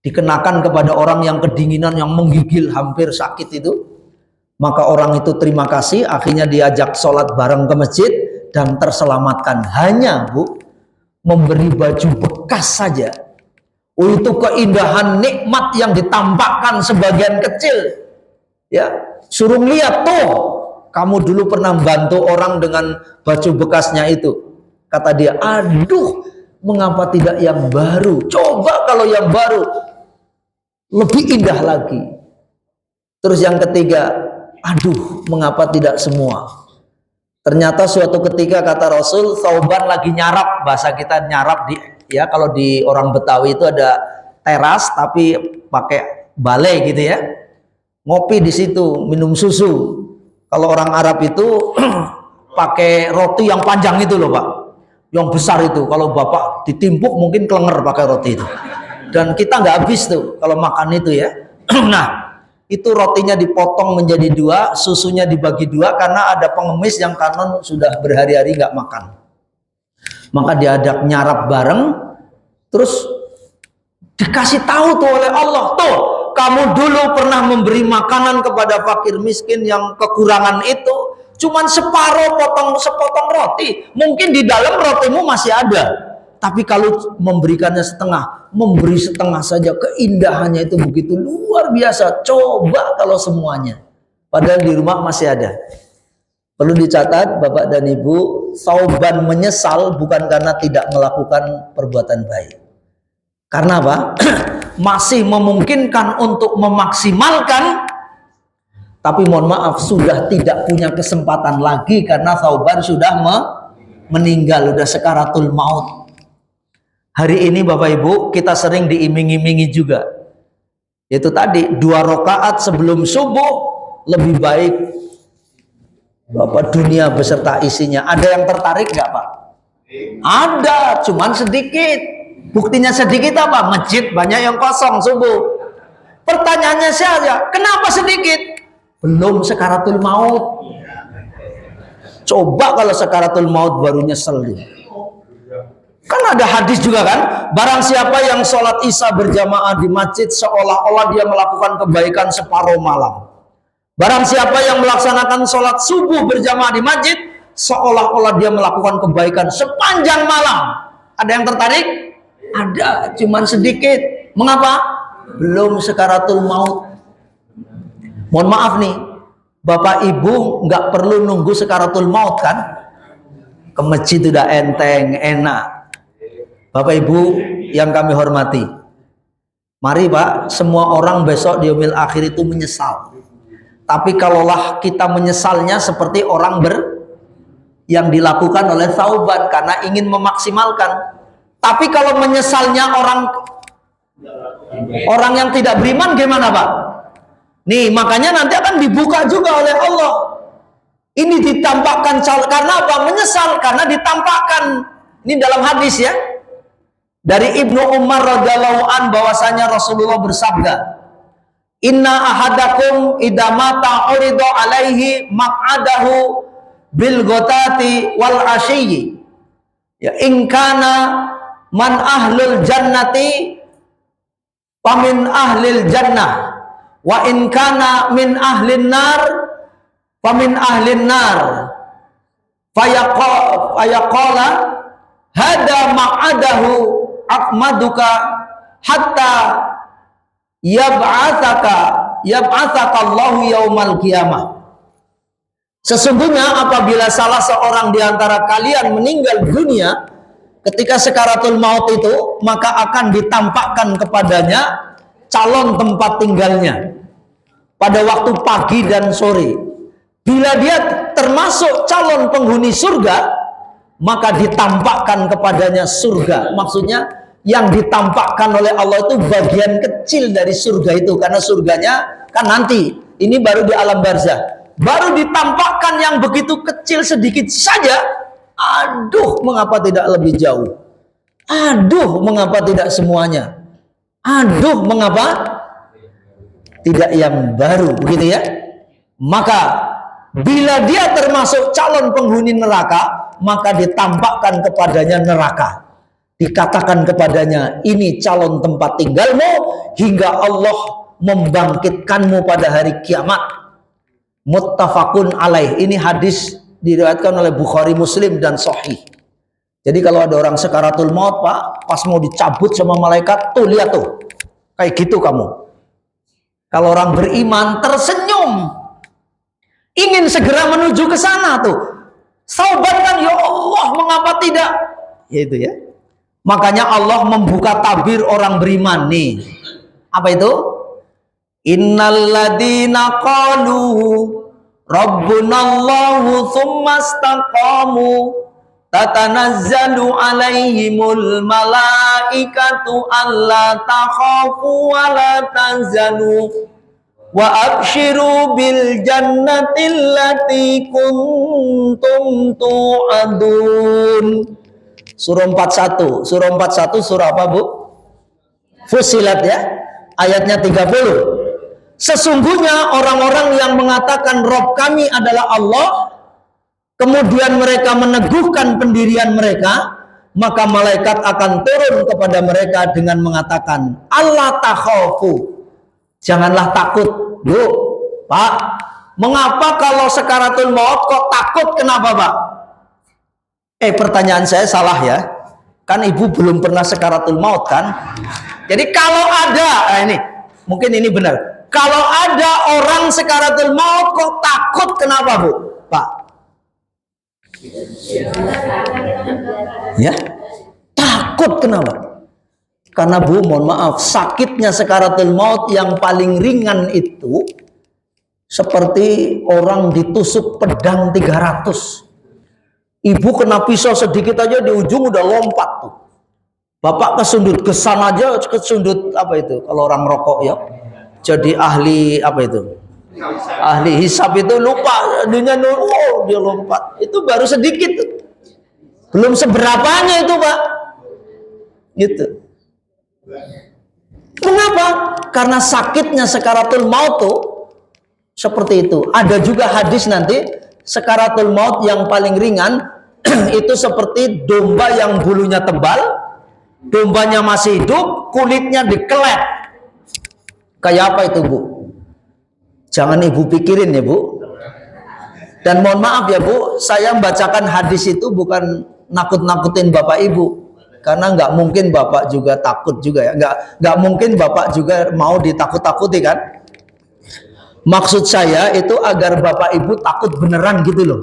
dikenakan kepada orang yang kedinginan, yang menggigil hampir sakit itu. Maka orang itu terima kasih, akhirnya diajak sholat bareng ke masjid dan terselamatkan. Hanya memberi baju bekas saja. Oh, itu keindahan nikmat yang ditampakkan sebagian kecil. Ya, suruh lihat tuh, kamu dulu pernah bantu orang dengan baju bekasnya itu. Kata dia, aduh, mengapa tidak yang baru? Coba kalau yang baru lebih indah lagi. Terus yang ketiga, aduh, mengapa tidak semua? Ternyata suatu ketika kata Rasul, Thauban lagi nyarap, bahasa kita nyarap di ya, kalau di orang Betawi itu ada teras tapi pakai balai gitu ya. Ngopi di situ, minum susu. Kalau orang Arab itu pakai roti yang panjang itu loh, Pak. Yang besar itu. Kalau Bapak ditimpuk mungkin kelenger pakai roti itu. Dan kita nggak habis tuh kalau makan itu ya. Nah, itu rotinya dipotong menjadi 2, susunya dibagi 2 karena ada pengemis yang kanon sudah berhari-hari nggak makan. Maka diajak nyarap bareng, terus dikasih tahu tuh oleh Allah, tuh kamu dulu pernah memberi makanan kepada fakir miskin yang kekurangan itu cuman separuh sepotong roti, mungkin di dalam rotimu masih ada, tapi kalau memberikannya setengah, memberi setengah saja, keindahannya itu begitu luar biasa. Coba kalau semuanya, padahal di rumah masih ada. Perlu dicatat Bapak dan Ibu, Thauban menyesal bukan karena tidak melakukan perbuatan baik. Karena apa? Masih memungkinkan untuk memaksimalkan, tapi mohon maaf sudah tidak punya kesempatan lagi karena Thauban sudah meninggal, sudah sekaratul maut. Hari ini Bapak Ibu kita sering diiming-imingi juga. Itu tadi 2 rakaat sebelum subuh lebih baik Bapak dunia beserta isinya. Ada yang tertarik nggak Pak? Ada, cuman sedikit. Buktinya sedikit apa? Masjid banyak yang kosong subuh. Pertanyaannya saja, kenapa sedikit? Belum sekaratul maut. Coba kalau sekaratul maut baru nyesel dia. Kan ada hadis juga kan, barang siapa yang sholat isya berjamaah di masjid seolah-olah dia melakukan kebaikan separuh malam. Barang siapa yang melaksanakan sholat subuh berjamaah di masjid seolah-olah dia melakukan kebaikan sepanjang malam. Ada yang tertarik? Ada, cuman sedikit. Mengapa? Belum sekaratul maut. Mohon maaf nih, Bapak Ibu nggak perlu nunggu sekaratul maut kan? Ke masjid udah enteng, enak. Bapak Ibu yang kami hormati, mari Pak, semua orang besok di yaumil akhir itu menyesal. Tapi kalaulah kita menyesalnya seperti orang yang dilakukan oleh Thauban karena ingin memaksimalkan. Tapi kalau menyesalnya orang yang tidak beriman gimana Pak? Nih makanya nanti akan dibuka juga oleh Allah. Ini ditampakkan karena apa? Menyesal karena ditampakkan. Ini dalam hadis ya. Dari Ibnu Umar radhiyallahu an bahwasanya Rasulullah bersabda, "Inna ahadakum idza mata uridu alaihi maq'adahu bil ghotati wal ashiyyi." Ya, in kana man ahlul jannati famin ahlil jannah wa in kana min ahlin nar famin ahlin nar. Fayaqala hada maq'adahu akmaduka hatta yab'atsaka Allahu yaumal qiyamah. Sesungguhnya apabila salah seorang di antara kalian meninggal dunia ketika sekaratul maut itu, maka akan ditampakkan kepadanya calon tempat tinggalnya pada waktu pagi dan sore. Bila dia termasuk calon penghuni surga, maka ditampakkan kepadanya surga. Maksudnya yang ditampakkan oleh Allah itu bagian kecil dari surga itu, karena surganya kan nanti, ini baru di alam barzah, baru ditampakkan yang begitu kecil sedikit saja. Aduh, mengapa tidak lebih jauh? Aduh, mengapa tidak semuanya? Aduh, mengapa tidak yang baru? Begitu ya. Maka bila dia termasuk calon penghuni neraka, maka ditampakkan kepadanya neraka. Dikatakan kepadanya, ini calon tempat tinggalmu hingga Allah membangkitkanmu pada hari kiamat. Muttafaqun alaih. Ini hadis diriwayatkan oleh Bukhari, Muslim dan Sahih. Jadi kalau ada orang sekaratul maut Pak, pas mau dicabut sama malaikat, tuh lihat tuh, kayak gitu kamu. Kalau orang beriman tersenyum, ingin segera menuju ke sana tuh. Sauban kan, ya Allah, mengapa tidak? Ya itu ya. Makanya Allah membuka tabir orang beriman nih. Apa itu? Innal ladina qalu Rabbunallahu tsumma istaqamu tatanazzalu alaihimul malaikatu alla takhafu wa la tahzanu wa abshiru bil jannati allati kuntum tu'adun. Surah 41. Surah 41 surah apa Bu? Fussilat ya. Ayatnya 30. Sesungguhnya orang-orang yang mengatakan Rob kami adalah Allah, kemudian mereka meneguhkan pendirian mereka, maka malaikat akan turun kepada mereka dengan mengatakan, Allah takhafu, janganlah takut. Bu, Pak, mengapa kalau sakaratul maut kok takut? Kenapa, Pak? Pertanyaan saya salah ya, kan ibu belum pernah sakaratul maut kan? Jadi kalau ada, ini mungkin ini benar, kalau ada orang sakaratul maut kok takut, kenapa, Bu, Pak? Ya, takut kenapa? Karena, Bu, mohon maaf, sakitnya sakaratul maut yang paling ringan itu seperti orang ditusuk pedang 300. Ibu kena pisau sedikit aja di ujung udah lompat tuh. Bapak kesundut kesan aja, kesundut apa itu? Kalau orang rokok ya, jadi ahli apa itu? Ahli hisab itu lupa, dia lompat. Itu baru sedikit tuh. Belum seberapanya itu, Pak. Gitu. Mengapa? Karena sakitnya sakaratul maut tuh seperti itu. Ada juga hadis nanti sakaratul maut yang paling ringan itu seperti domba yang bulunya tebal, dombanya masih hidup, kulitnya dikelet. Kayak apa itu, Bu? Jangan ibu pikirin ya, Bu. Dan mohon maaf ya, Bu, saya membacakan hadis itu bukan nakut-nakutin Bapak Ibu, karena nggak mungkin Bapak juga takut juga ya, nggak mungkin Bapak juga mau ditakut-takuti kan. Maksud saya itu agar Bapak Ibu takut beneran gitu loh.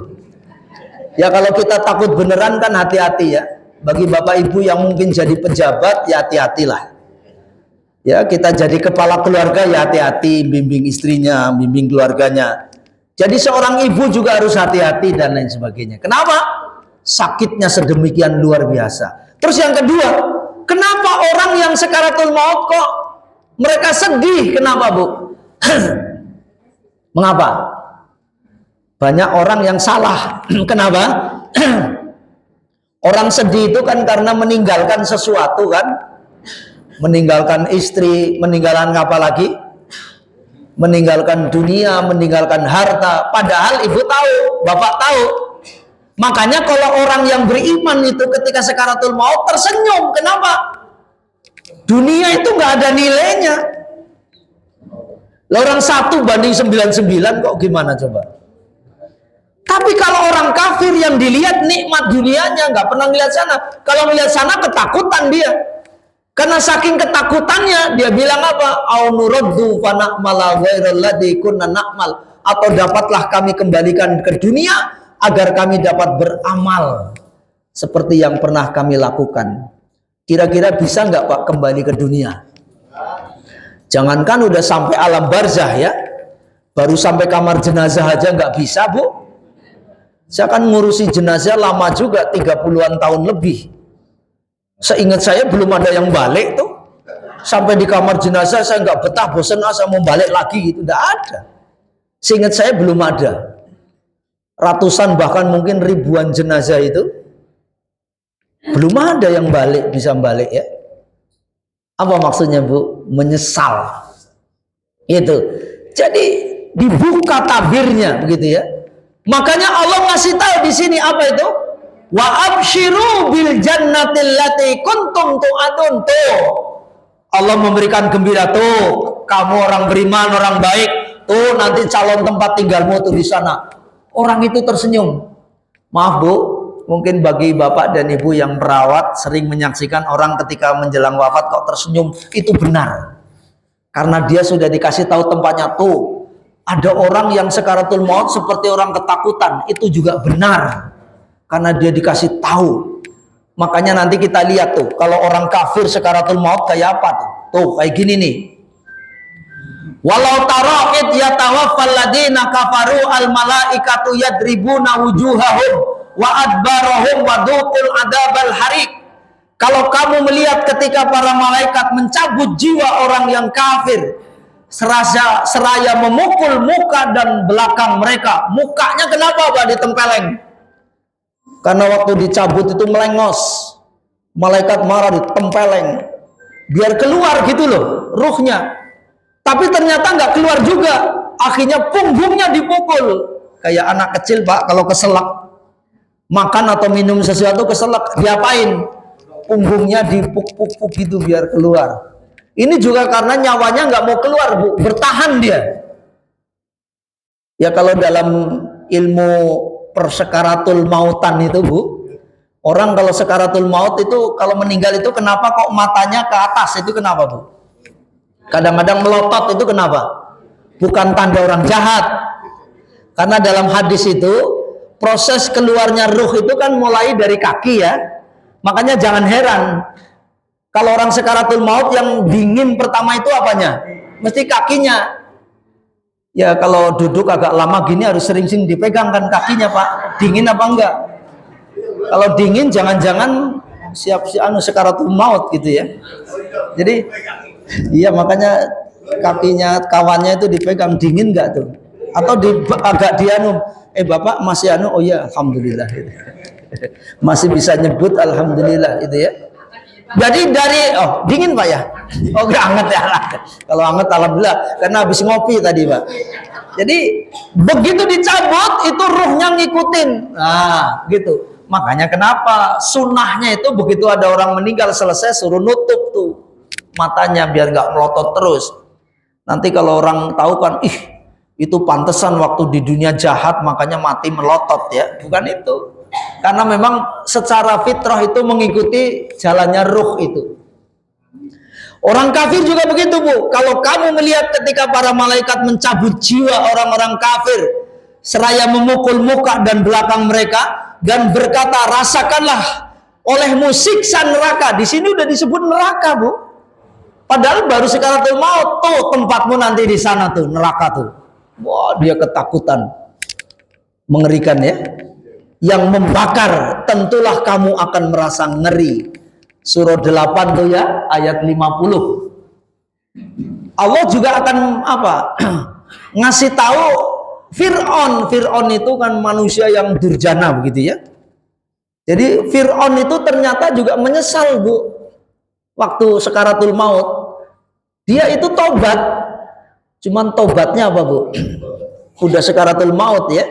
Ya kalau kita takut beneran kan hati-hati ya. Bagi Bapak Ibu yang mungkin jadi pejabat ya hati-hatilah. Ya kita jadi kepala keluarga ya hati-hati, bimbing istrinya, bimbing keluarganya. Jadi seorang ibu juga harus hati-hati dan lain sebagainya. Kenapa? Sakitnya sedemikian luar biasa. Terus yang kedua, kenapa orang yang sakaratul maut kok mereka sedih? Kenapa, Bu? Mengapa? Banyak orang yang salah. Kenapa? Orang sedih itu kan karena meninggalkan sesuatu kan? Meninggalkan istri, meninggalkan apa lagi? Meninggalkan dunia, meninggalkan harta. Padahal ibu tahu, bapak tahu. Makanya kalau orang yang beriman itu ketika sakaratul maut tersenyum. Kenapa? Dunia itu nggak ada nilainya. Lah orang 1:99 kok gimana coba? Tapi kalau orang kafir yang dilihat nikmat dunianya, nggak pernah lihat sana. Kalau melihat sana ketakutan dia. Karena saking ketakutannya dia bilang apa? Au nuraddu fa na'mala ghairal ladzi kunna na'mal, atau dapatlah kami kembalikan ke dunia agar kami dapat beramal seperti yang pernah kami lakukan. Kira-kira bisa nggak, Pak, kembali ke dunia? Jangankan udah sampai alam barzah ya, baru sampai kamar jenazah aja nggak bisa, Bu. Saya kan ngurusi jenazah lama juga, 30-an tahun lebih. Seingat saya belum ada yang balik tuh. Sampai di kamar jenazah saya nggak betah, bosan, saya mau balik lagi gitu, nggak ada. Seingat saya belum ada. Ratusan bahkan mungkin ribuan jenazah itu belum ada yang balik, bisa balik ya. Apa maksudnya, Bu? Menyesal. Itu. Jadi dibuka tabirnya begitu ya. Makanya Allah ngasih tahu di sini apa itu? Wa absyiru bil jannatil lati kuntum tu'adun. Tuh. Allah memberikan gembira tuh, kamu orang beriman, orang baik, tuh nanti calon tempat tinggalmu tuh di sana. Orang itu tersenyum. Maaf, Bu, mungkin bagi Bapak dan Ibu yang merawat sering menyaksikan orang ketika menjelang wafat kok tersenyum, itu benar. Karena dia sudah dikasih tahu tempatnya tuh. Ada orang yang sakaratul maut seperti orang ketakutan, itu juga benar. Karena dia dikasih tahu. Makanya nanti kita lihat tuh, kalau orang kafir sakaratul maut kayak apa tuh? Tuh, kayak gini nih. Walau tara id yatawaffal ladina kafaru al malaikatu yadribuna wujuhahum wa adbarahum wa dhuqul adabal harik. Kalau kamu melihat ketika para malaikat mencabut jiwa orang yang kafir, seraya memukul muka dan belakang mereka. Mukanya kenapa, Pak, ditempeleng? Karena waktu dicabut itu melengos. Malaikat marah, ditempeleng. Biar keluar gitu loh, ruhnya. Tapi ternyata nggak keluar juga. Akhirnya punggungnya dipukul. Kayak anak kecil, Pak, kalau keselak. Makan atau minum sesuatu keselak, diapain? punggungnya dipuk-puk gitu biar keluar. Ini juga karena nyawanya nggak mau keluar, Bu, bertahan dia. Ya kalau dalam ilmu persekaratul mautan itu, Bu, orang kalau sekaratul maut itu kalau meninggal itu kenapa kok matanya ke atas, itu kenapa, Bu? Kadang-kadang melotot, itu kenapa? Bukan tanda orang jahat. Karena dalam hadis itu proses keluarnya ruh itu kan mulai dari kaki ya. Makanya jangan heran kalau orang sekaratul maut yang dingin pertama itu apanya? Mesti kakinya. Ya kalau duduk agak lama gini harus sering-sering dipegang kan kakinya, Pak. Dingin apa enggak? Kalau dingin jangan-jangan siap-siap sekaratul maut gitu ya. Jadi iya, makanya kakinya kawannya itu dipegang, dingin enggak tuh? Atau agak dianu, Bapak masih anu, oh ya alhamdulillah gitu. Masih bisa nyebut alhamdulillah itu ya. Jadi dari dingin Pak ya? Oh enggak, anget ya. Kalau anget alhamdulillah karena habis ngopi tadi Pak. Jadi begitu dicabut itu ruhnya ngikutin. Nah, gitu. Makanya kenapa sunnahnya itu begitu ada orang meninggal selesai suruh nutup tuh matanya biar nggak melotot terus. Nanti kalau orang tahu kan, itu pantesan waktu di dunia jahat makanya mati melotot ya. Bukan itu. Karena memang secara fitrah itu mengikuti jalannya ruh itu. Orang kafir juga begitu, Bu. Kalau kamu melihat ketika para malaikat mencabut jiwa orang-orang kafir, seraya memukul muka dan belakang mereka dan berkata, rasakanlah olehmu siksa neraka. Di sini udah disebut neraka, Bu. Padahal baru sekaratul maut, tuh tempatmu nanti di sana tuh, neraka tuh. Wah, dia ketakutan. Mengerikan ya. Yang membakar, tentulah kamu akan merasa ngeri. Surah 8 tuh ya, ayat 50. Allah juga akan ngasih tahu Fir'aun. Fir'aun itu kan manusia yang durjana begitu ya. Jadi Fir'aun itu ternyata juga menyesal, Bu. Waktu sekaratul maut, dia itu tobat. Cuman tobatnya apa, Bu? Udah sekaratul maut ya.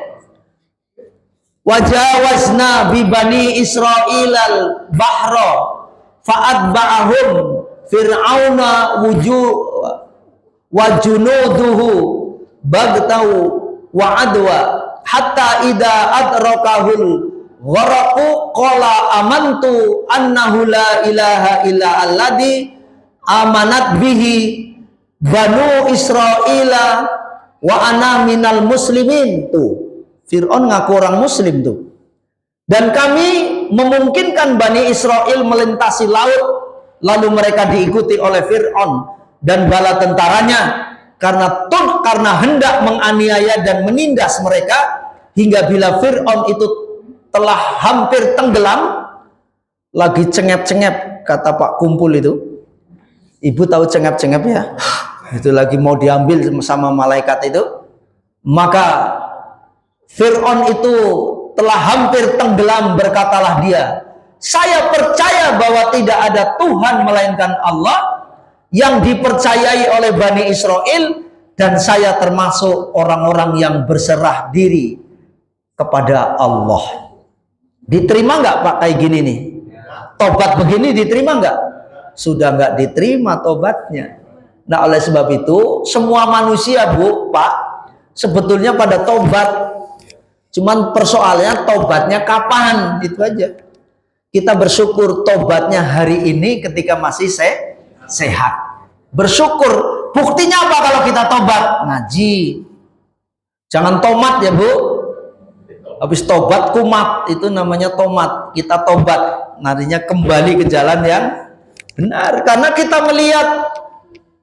Wajawazna bi bani Israilal bahra fa'atba'ahum fir'auna wa junuduhu bagtau wa adwa hatta idza adrakahul gharaqu qala amantu annahu la ilaha illa alladhi amanat bihi banu Israila wa ana minal muslimin. Tuh Fir'aun ngaku orang muslim tuh. Dan kami memungkinkan Bani Israel melintasi laut, lalu mereka diikuti oleh Fir'aun dan bala tentaranya karena hendak menganiaya dan menindas mereka, hingga bila Fir'aun itu telah hampir tenggelam, lagi cengep-cengep, kata Pak Kumpul itu. Ibu tahu cengep-cengep ya? Itu lagi mau diambil sama malaikat itu. Maka Fir'aun itu telah hampir tenggelam, berkatalah dia, saya percaya bahwa tidak ada Tuhan melainkan Allah yang dipercayai oleh Bani Israel, dan saya termasuk orang-orang yang berserah diri kepada Allah. Diterima nggak Pak kayak gini nih? Tobat begini diterima nggak? Sudah nggak diterima tobatnya. Nah oleh sebab itu semua manusia, Bu, Pak, sebetulnya pada tobat. Cuman persoalannya tobatnya kapan, itu aja. Kita bersyukur tobatnya hari ini ketika masih sehat. Bersyukur. Buktinya apa kalau kita tobat? Ngaji. Jangan tomat ya, Bu. Habis tobat kumat, itu namanya tomat. Kita tobat, nantinya kembali ke jalan yang benar. Karena kita melihat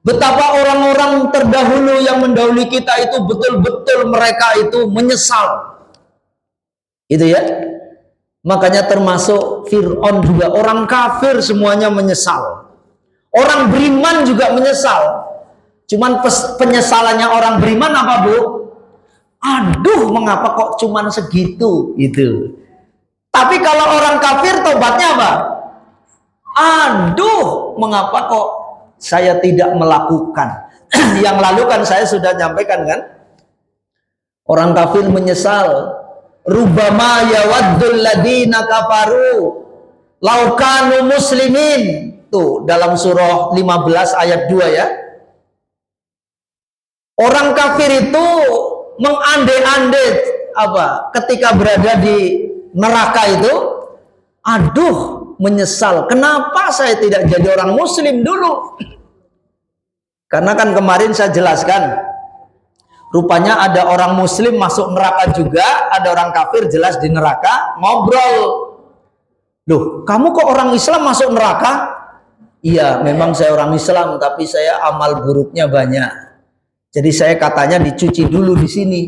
betapa orang-orang terdahulu yang mendahului kita itu betul-betul mereka itu menyesal. Itu ya. Makanya termasuk Fir'aun juga, orang kafir semuanya menyesal. Orang beriman juga menyesal. Cuman penyesalannya orang beriman apa, Bu? Aduh, mengapa kok cuman segitu? Itu. Tapi kalau orang kafir tobatnya apa? Aduh, mengapa kok saya tidak melakukan? Yang lalu kan saya sudah nyampaikan kan? Orang kafir menyesal. Rubama yawaddul ladina kafaru Laukanu muslimin. Tuh dalam surah 15 ayat 2 ya. Orang kafir itu mengandai-andai apa? Ketika berada di neraka itu, aduh, menyesal. Kenapa saya tidak jadi orang muslim dulu? Karena kan kemarin saya jelaskan, rupanya ada orang muslim masuk neraka juga, ada orang kafir jelas di neraka, ngobrol. Loh, kamu kok orang Islam masuk neraka? Iya, memang saya orang Islam, tapi saya amal buruknya banyak. Jadi saya katanya dicuci dulu di sini.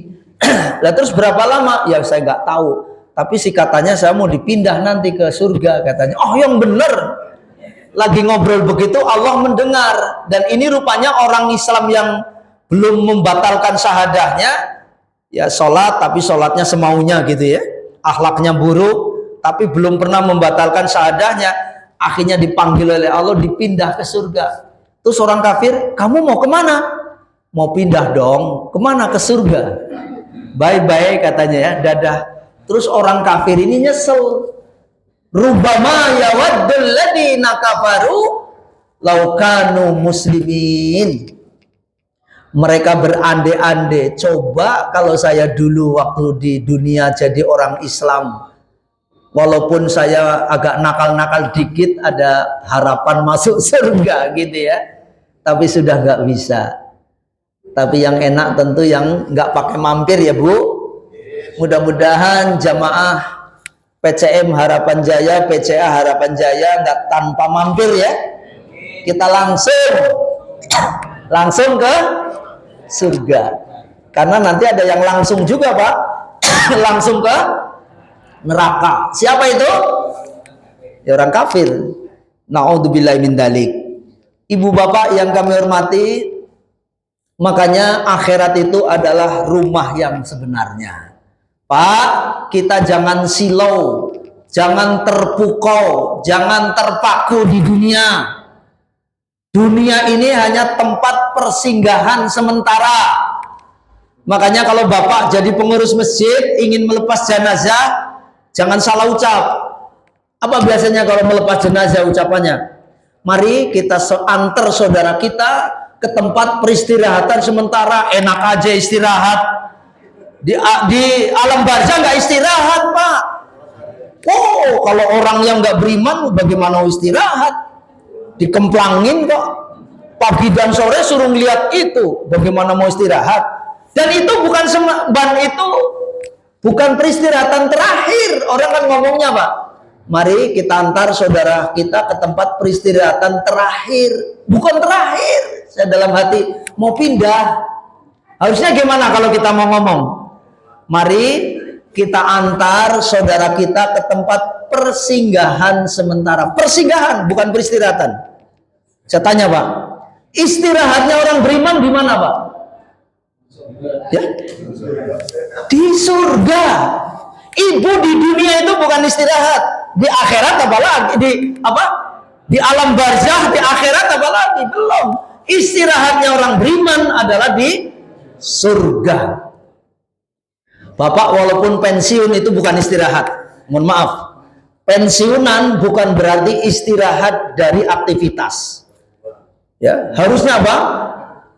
Lah terus berapa lama? Ya saya nggak tahu. Tapi si katanya saya mau dipindah nanti ke surga katanya. Oh yang bener. Lagi ngobrol begitu Allah mendengar. Dan ini rupanya orang Islam yang belum membatalkan syahadahnya. Ya sholat tapi sholatnya semaunya gitu ya. Akhlaknya buruk tapi belum pernah membatalkan syahadahnya. Akhirnya dipanggil oleh Allah dipindah ke surga. Terus orang kafir, kamu mau kemana? Mau pindah dong, kemana? Ke surga. Bye-bye katanya ya, dadah. Terus orang kafir ini nyesel. Rubama yawaddul ladina kafaru laukanu muslimin. Mereka berandai-andai, coba kalau saya dulu waktu di dunia jadi orang Islam, walaupun saya agak nakal-nakal dikit, ada harapan masuk surga gitu ya. Tapi sudah nggak bisa. Tapi yang enak tentu yang nggak pakai mampir ya Bu. Mudah-mudahan jamaah PCM Harapan Jaya, PCA Harapan Jaya nggak tanpa mampir ya. Kita langsung ke surga. Karena nanti ada yang langsung juga Pak. Langsung ke neraka. Siapa itu? Ya orang kafir. Na'udzubillahi min dzalik. Ibu bapak yang kami hormati, makanya akhirat itu adalah rumah yang sebenarnya. Pak, kita jangan silau, jangan terpukau, jangan terpaku di dunia. Dunia ini hanya tempat persinggahan sementara. Makanya kalau bapak jadi pengurus masjid ingin melepas jenazah, jangan salah ucap. Apa biasanya kalau melepas jenazah ucapannya? Mari kita antar saudara kita ke tempat peristirahatan sementara, enak aja istirahat. Di alam barzah nggak istirahat Pak. Oh, kalau orang yang nggak beriman bagaimana istirahat? Dikemplangin kok. Pagi dan sore suruh lihat itu, bagaimana mau istirahat? Dan itu bukan itu bukan peristirahatan terakhir. Orang kan ngomongnya Pak, mari kita antar saudara kita ke tempat peristirahatan terakhir. Bukan terakhir. Saya dalam hati mau pindah. Harusnya gimana kalau kita mau ngomong? Mari kita antar saudara kita ke tempat persinggahan sementara. Persinggahan, bukan peristirahatan. Saya tanya Pak, istirahatnya orang beriman di mana Pak? Ya? Di surga. Ibu di dunia itu bukan istirahat. Di akhirat apalagi? Di alam barzah, di akhirat apalagi? Belum. Istirahatnya orang beriman adalah di surga. Bapak walaupun pensiun itu bukan istirahat. Mohon maaf. Pensiunan bukan berarti istirahat dari aktivitas. Ya, harusnya apa?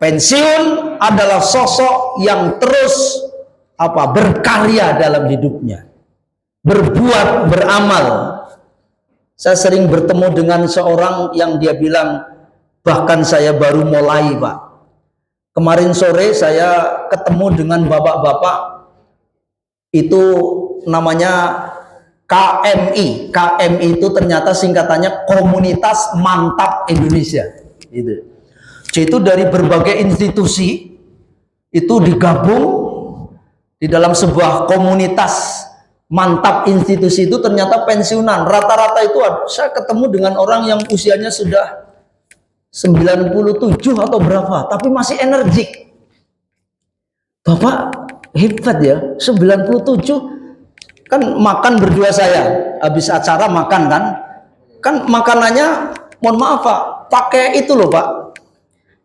Pensiun adalah sosok yang terus berkarya dalam hidupnya. Berbuat, beramal. Saya sering bertemu dengan seorang yang dia bilang, bahkan saya baru mulai Pak. Kemarin sore saya ketemu dengan bapak-bapak, itu namanya KMI. KMI itu ternyata singkatannya Komunitas Mantap Indonesia. Itu dari berbagai institusi itu digabung di dalam sebuah komunitas mantap. Institusi itu ternyata pensiunan. Rata-rata itu saya ketemu dengan orang yang usianya sudah 97 atau berapa, tapi masih energik. Bapak hebat ya, 97 kan makan berdua saya habis acara makan kan makanannya mohon maaf Pak, pakai itu loh Pak,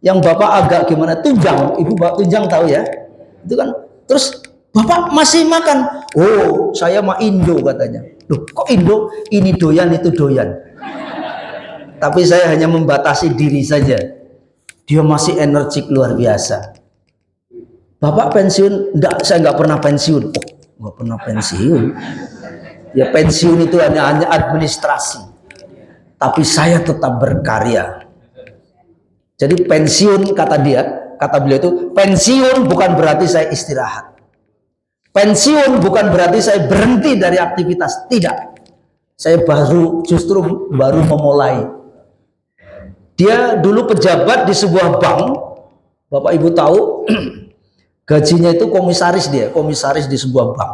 yang Bapak agak gimana, tunjang. Ibu Bapak tunjang tahu ya, itu kan. Terus Bapak masih makan? Oh saya mah Indo katanya. Loh, kok Indo ini doyan itu doyan. Tapi saya hanya membatasi diri saja. Dia masih energik luar biasa. Bapak pensiun? Enggak, saya nggak pernah pensiun. Oh, nggak pernah pensiun. Ya pensiun itu hanya administrasi. Tapi saya tetap berkarya. Jadi pensiun kata beliau itu, pensiun bukan berarti saya istirahat. Pensiun bukan berarti saya berhenti dari aktivitas, tidak. Saya justru baru memulai. Dia dulu pejabat di sebuah bank, Bapak Ibu tahu, gajinya itu komisaris di sebuah bank.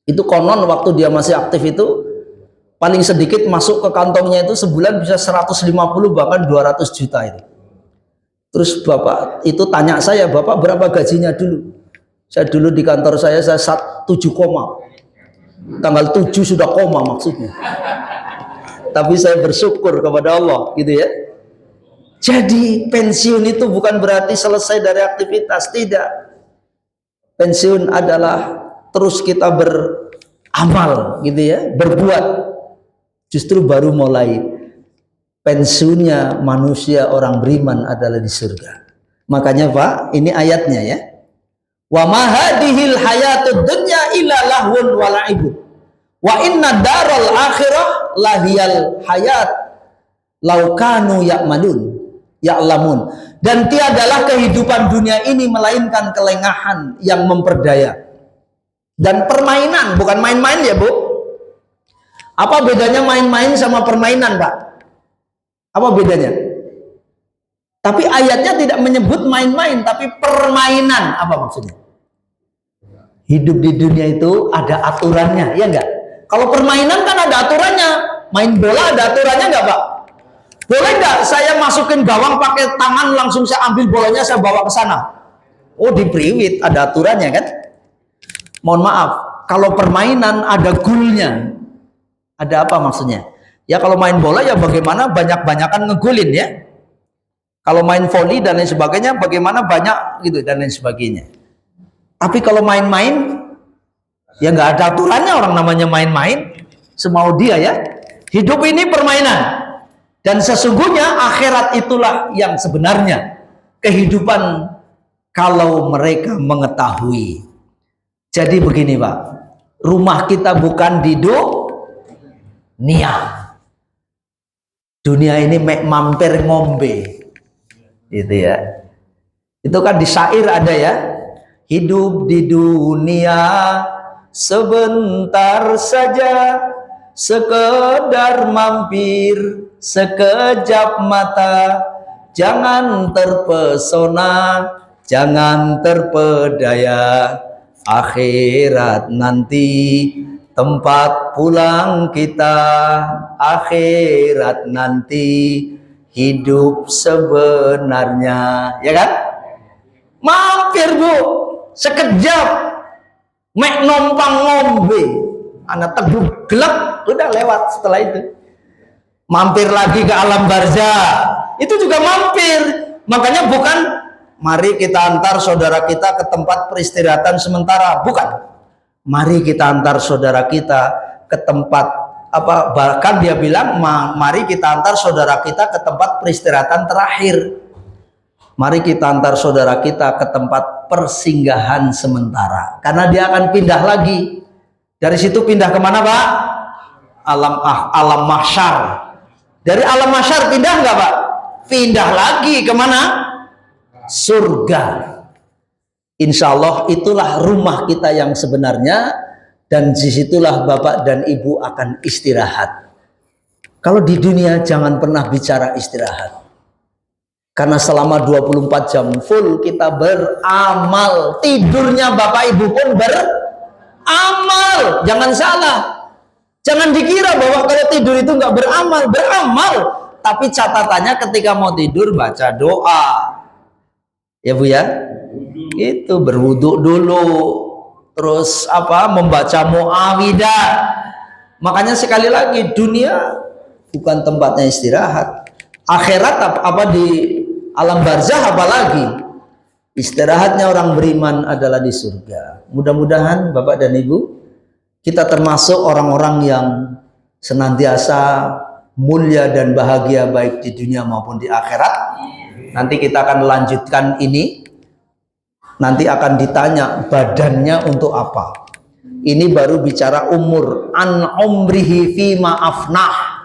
Itu konon waktu dia masih aktif itu, paling sedikit masuk ke kantongnya itu sebulan bisa 150 bahkan 200 juta itu. Terus Bapak itu tanya saya, Bapak berapa gajinya dulu? Saya dulu di kantor saya 7 koma. Tanggal 7 sudah koma maksudnya. Tapi saya bersyukur kepada Allah gitu ya. Jadi pensiun itu bukan berarti selesai dari aktivitas, tidak. Pensiun adalah terus kita beramal gitu ya, berbuat. Justru baru mulai. Pensiunnya manusia orang beriman adalah di surga. Makanya Pak, ini ayatnya ya. Wa ma hadhil hayatud dunya illa lahwun wa la'ibun. Wa inna daral akhirah lahiyal hayat law kanu ya'lamun. Dan tiadalah kehidupan dunia ini melainkan kelengahan yang memperdaya. Dan permainan, bukan main-main ya, Bu. Apa bedanya main-main sama permainan, Pak? Apa bedanya? Tapi ayatnya tidak menyebut main-main, tapi permainan. Apa maksudnya? Hidup di dunia itu ada aturannya, ya enggak? Kalau permainan kan ada aturannya. Main bola ada aturannya enggak, Pak? Boleh enggak saya masukin gawang pakai tangan langsung saya ambil bolanya saya bawa ke sana? Oh, di priwit ada aturannya kan? Mohon maaf, kalau permainan ada goalnya. Ada apa maksudnya? Ya kalau main bola ya bagaimana banyak-banyakan ngegulin ya. Kalau main volley dan lain sebagainya bagaimana banyak gitu dan lain sebagainya. Tapi kalau main-main, ya nggak ada aturannya, orang namanya main-main, semau dia ya. Hidup ini permainan. Dan sesungguhnya akhirat itulah yang sebenarnya. Kehidupan kalau mereka mengetahui. Jadi begini Pak, rumah kita bukan di dunia. Dunia ini mampir ngombe. Gitu ya. Itu kan di syair ada ya. Hidup di dunia sebentar saja, sekedar mampir sekejap mata. Jangan terpesona, jangan terpedaya. Akhirat nanti tempat pulang kita. Akhirat nanti hidup sebenarnya, ya kan? Mampir Bu, sekejap, mek nompang ngombe, anak teduh gelap, udah lewat setelah itu. Mampir lagi ke alam barzah, itu juga mampir. Makanya bukan mari kita antar saudara kita ke tempat peristirahatan sementara, bukan. Mari kita antar saudara kita ke tempat apa? Bahkan dia bilang, mari kita antar saudara kita ke tempat peristirahatan terakhir. Mari kita antar saudara kita ke tempat persinggahan sementara. Karena dia akan pindah lagi. Dari situ pindah kemana Pak? Alam mahsyar. Dari alam mahsyar pindah nggak Pak? Pindah lagi kemana? Surga. Insya Allah itulah rumah kita yang sebenarnya. Dan disitulah Bapak dan Ibu akan istirahat. Kalau di dunia jangan pernah bicara istirahat. Karena selama 24 jam full kita beramal. Tidurnya Bapak Ibu pun beramal. Jangan salah. Jangan dikira bahwa kalau tidur itu nggak beramal. Beramal. Tapi catatannya ketika mau tidur baca doa. Ya Bu ya. Itu berwuduk dulu. Terus apa? Membaca muawidah. Makanya sekali lagi dunia bukan tempatnya istirahat. Akhirat apa di alam barzah apalagi istirahatnya orang beriman adalah di surga. Mudah-mudahan Bapak dan Ibu kita termasuk orang-orang yang senantiasa mulia dan bahagia baik di dunia maupun di akhirat. Nanti kita akan lanjutkan ini. Nanti akan ditanya badannya untuk apa. Ini baru bicara umur. An umrihi fima afnah.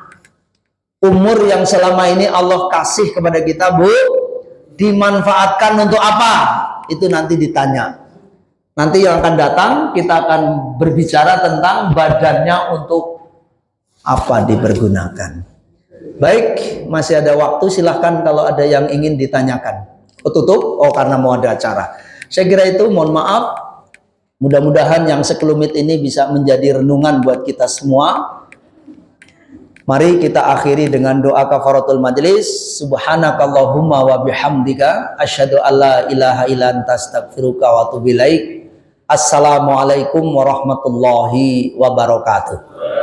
Umur yang selama ini Allah kasih kepada kita, Bu, dimanfaatkan untuk apa? Itu nanti ditanya. Nanti yang akan datang kita akan berbicara tentang badannya untuk apa dipergunakan. Baik, masih ada waktu, silahkan kalau ada yang ingin ditanyakan. Oh, tutup? Oh, karena mau ada acara. Saya kira itu, mohon maaf. Mudah-mudahan yang sekelumit ini bisa menjadi renungan buat kita semua. Mari kita akhiri dengan doa kafaratul majlis. Subhanakallahumma wa bihamdika asyhadu alla ilaha illa anta astaghfiruka wa atubu ilaik. Assalamualaikum warahmatullahi wabarakatuh.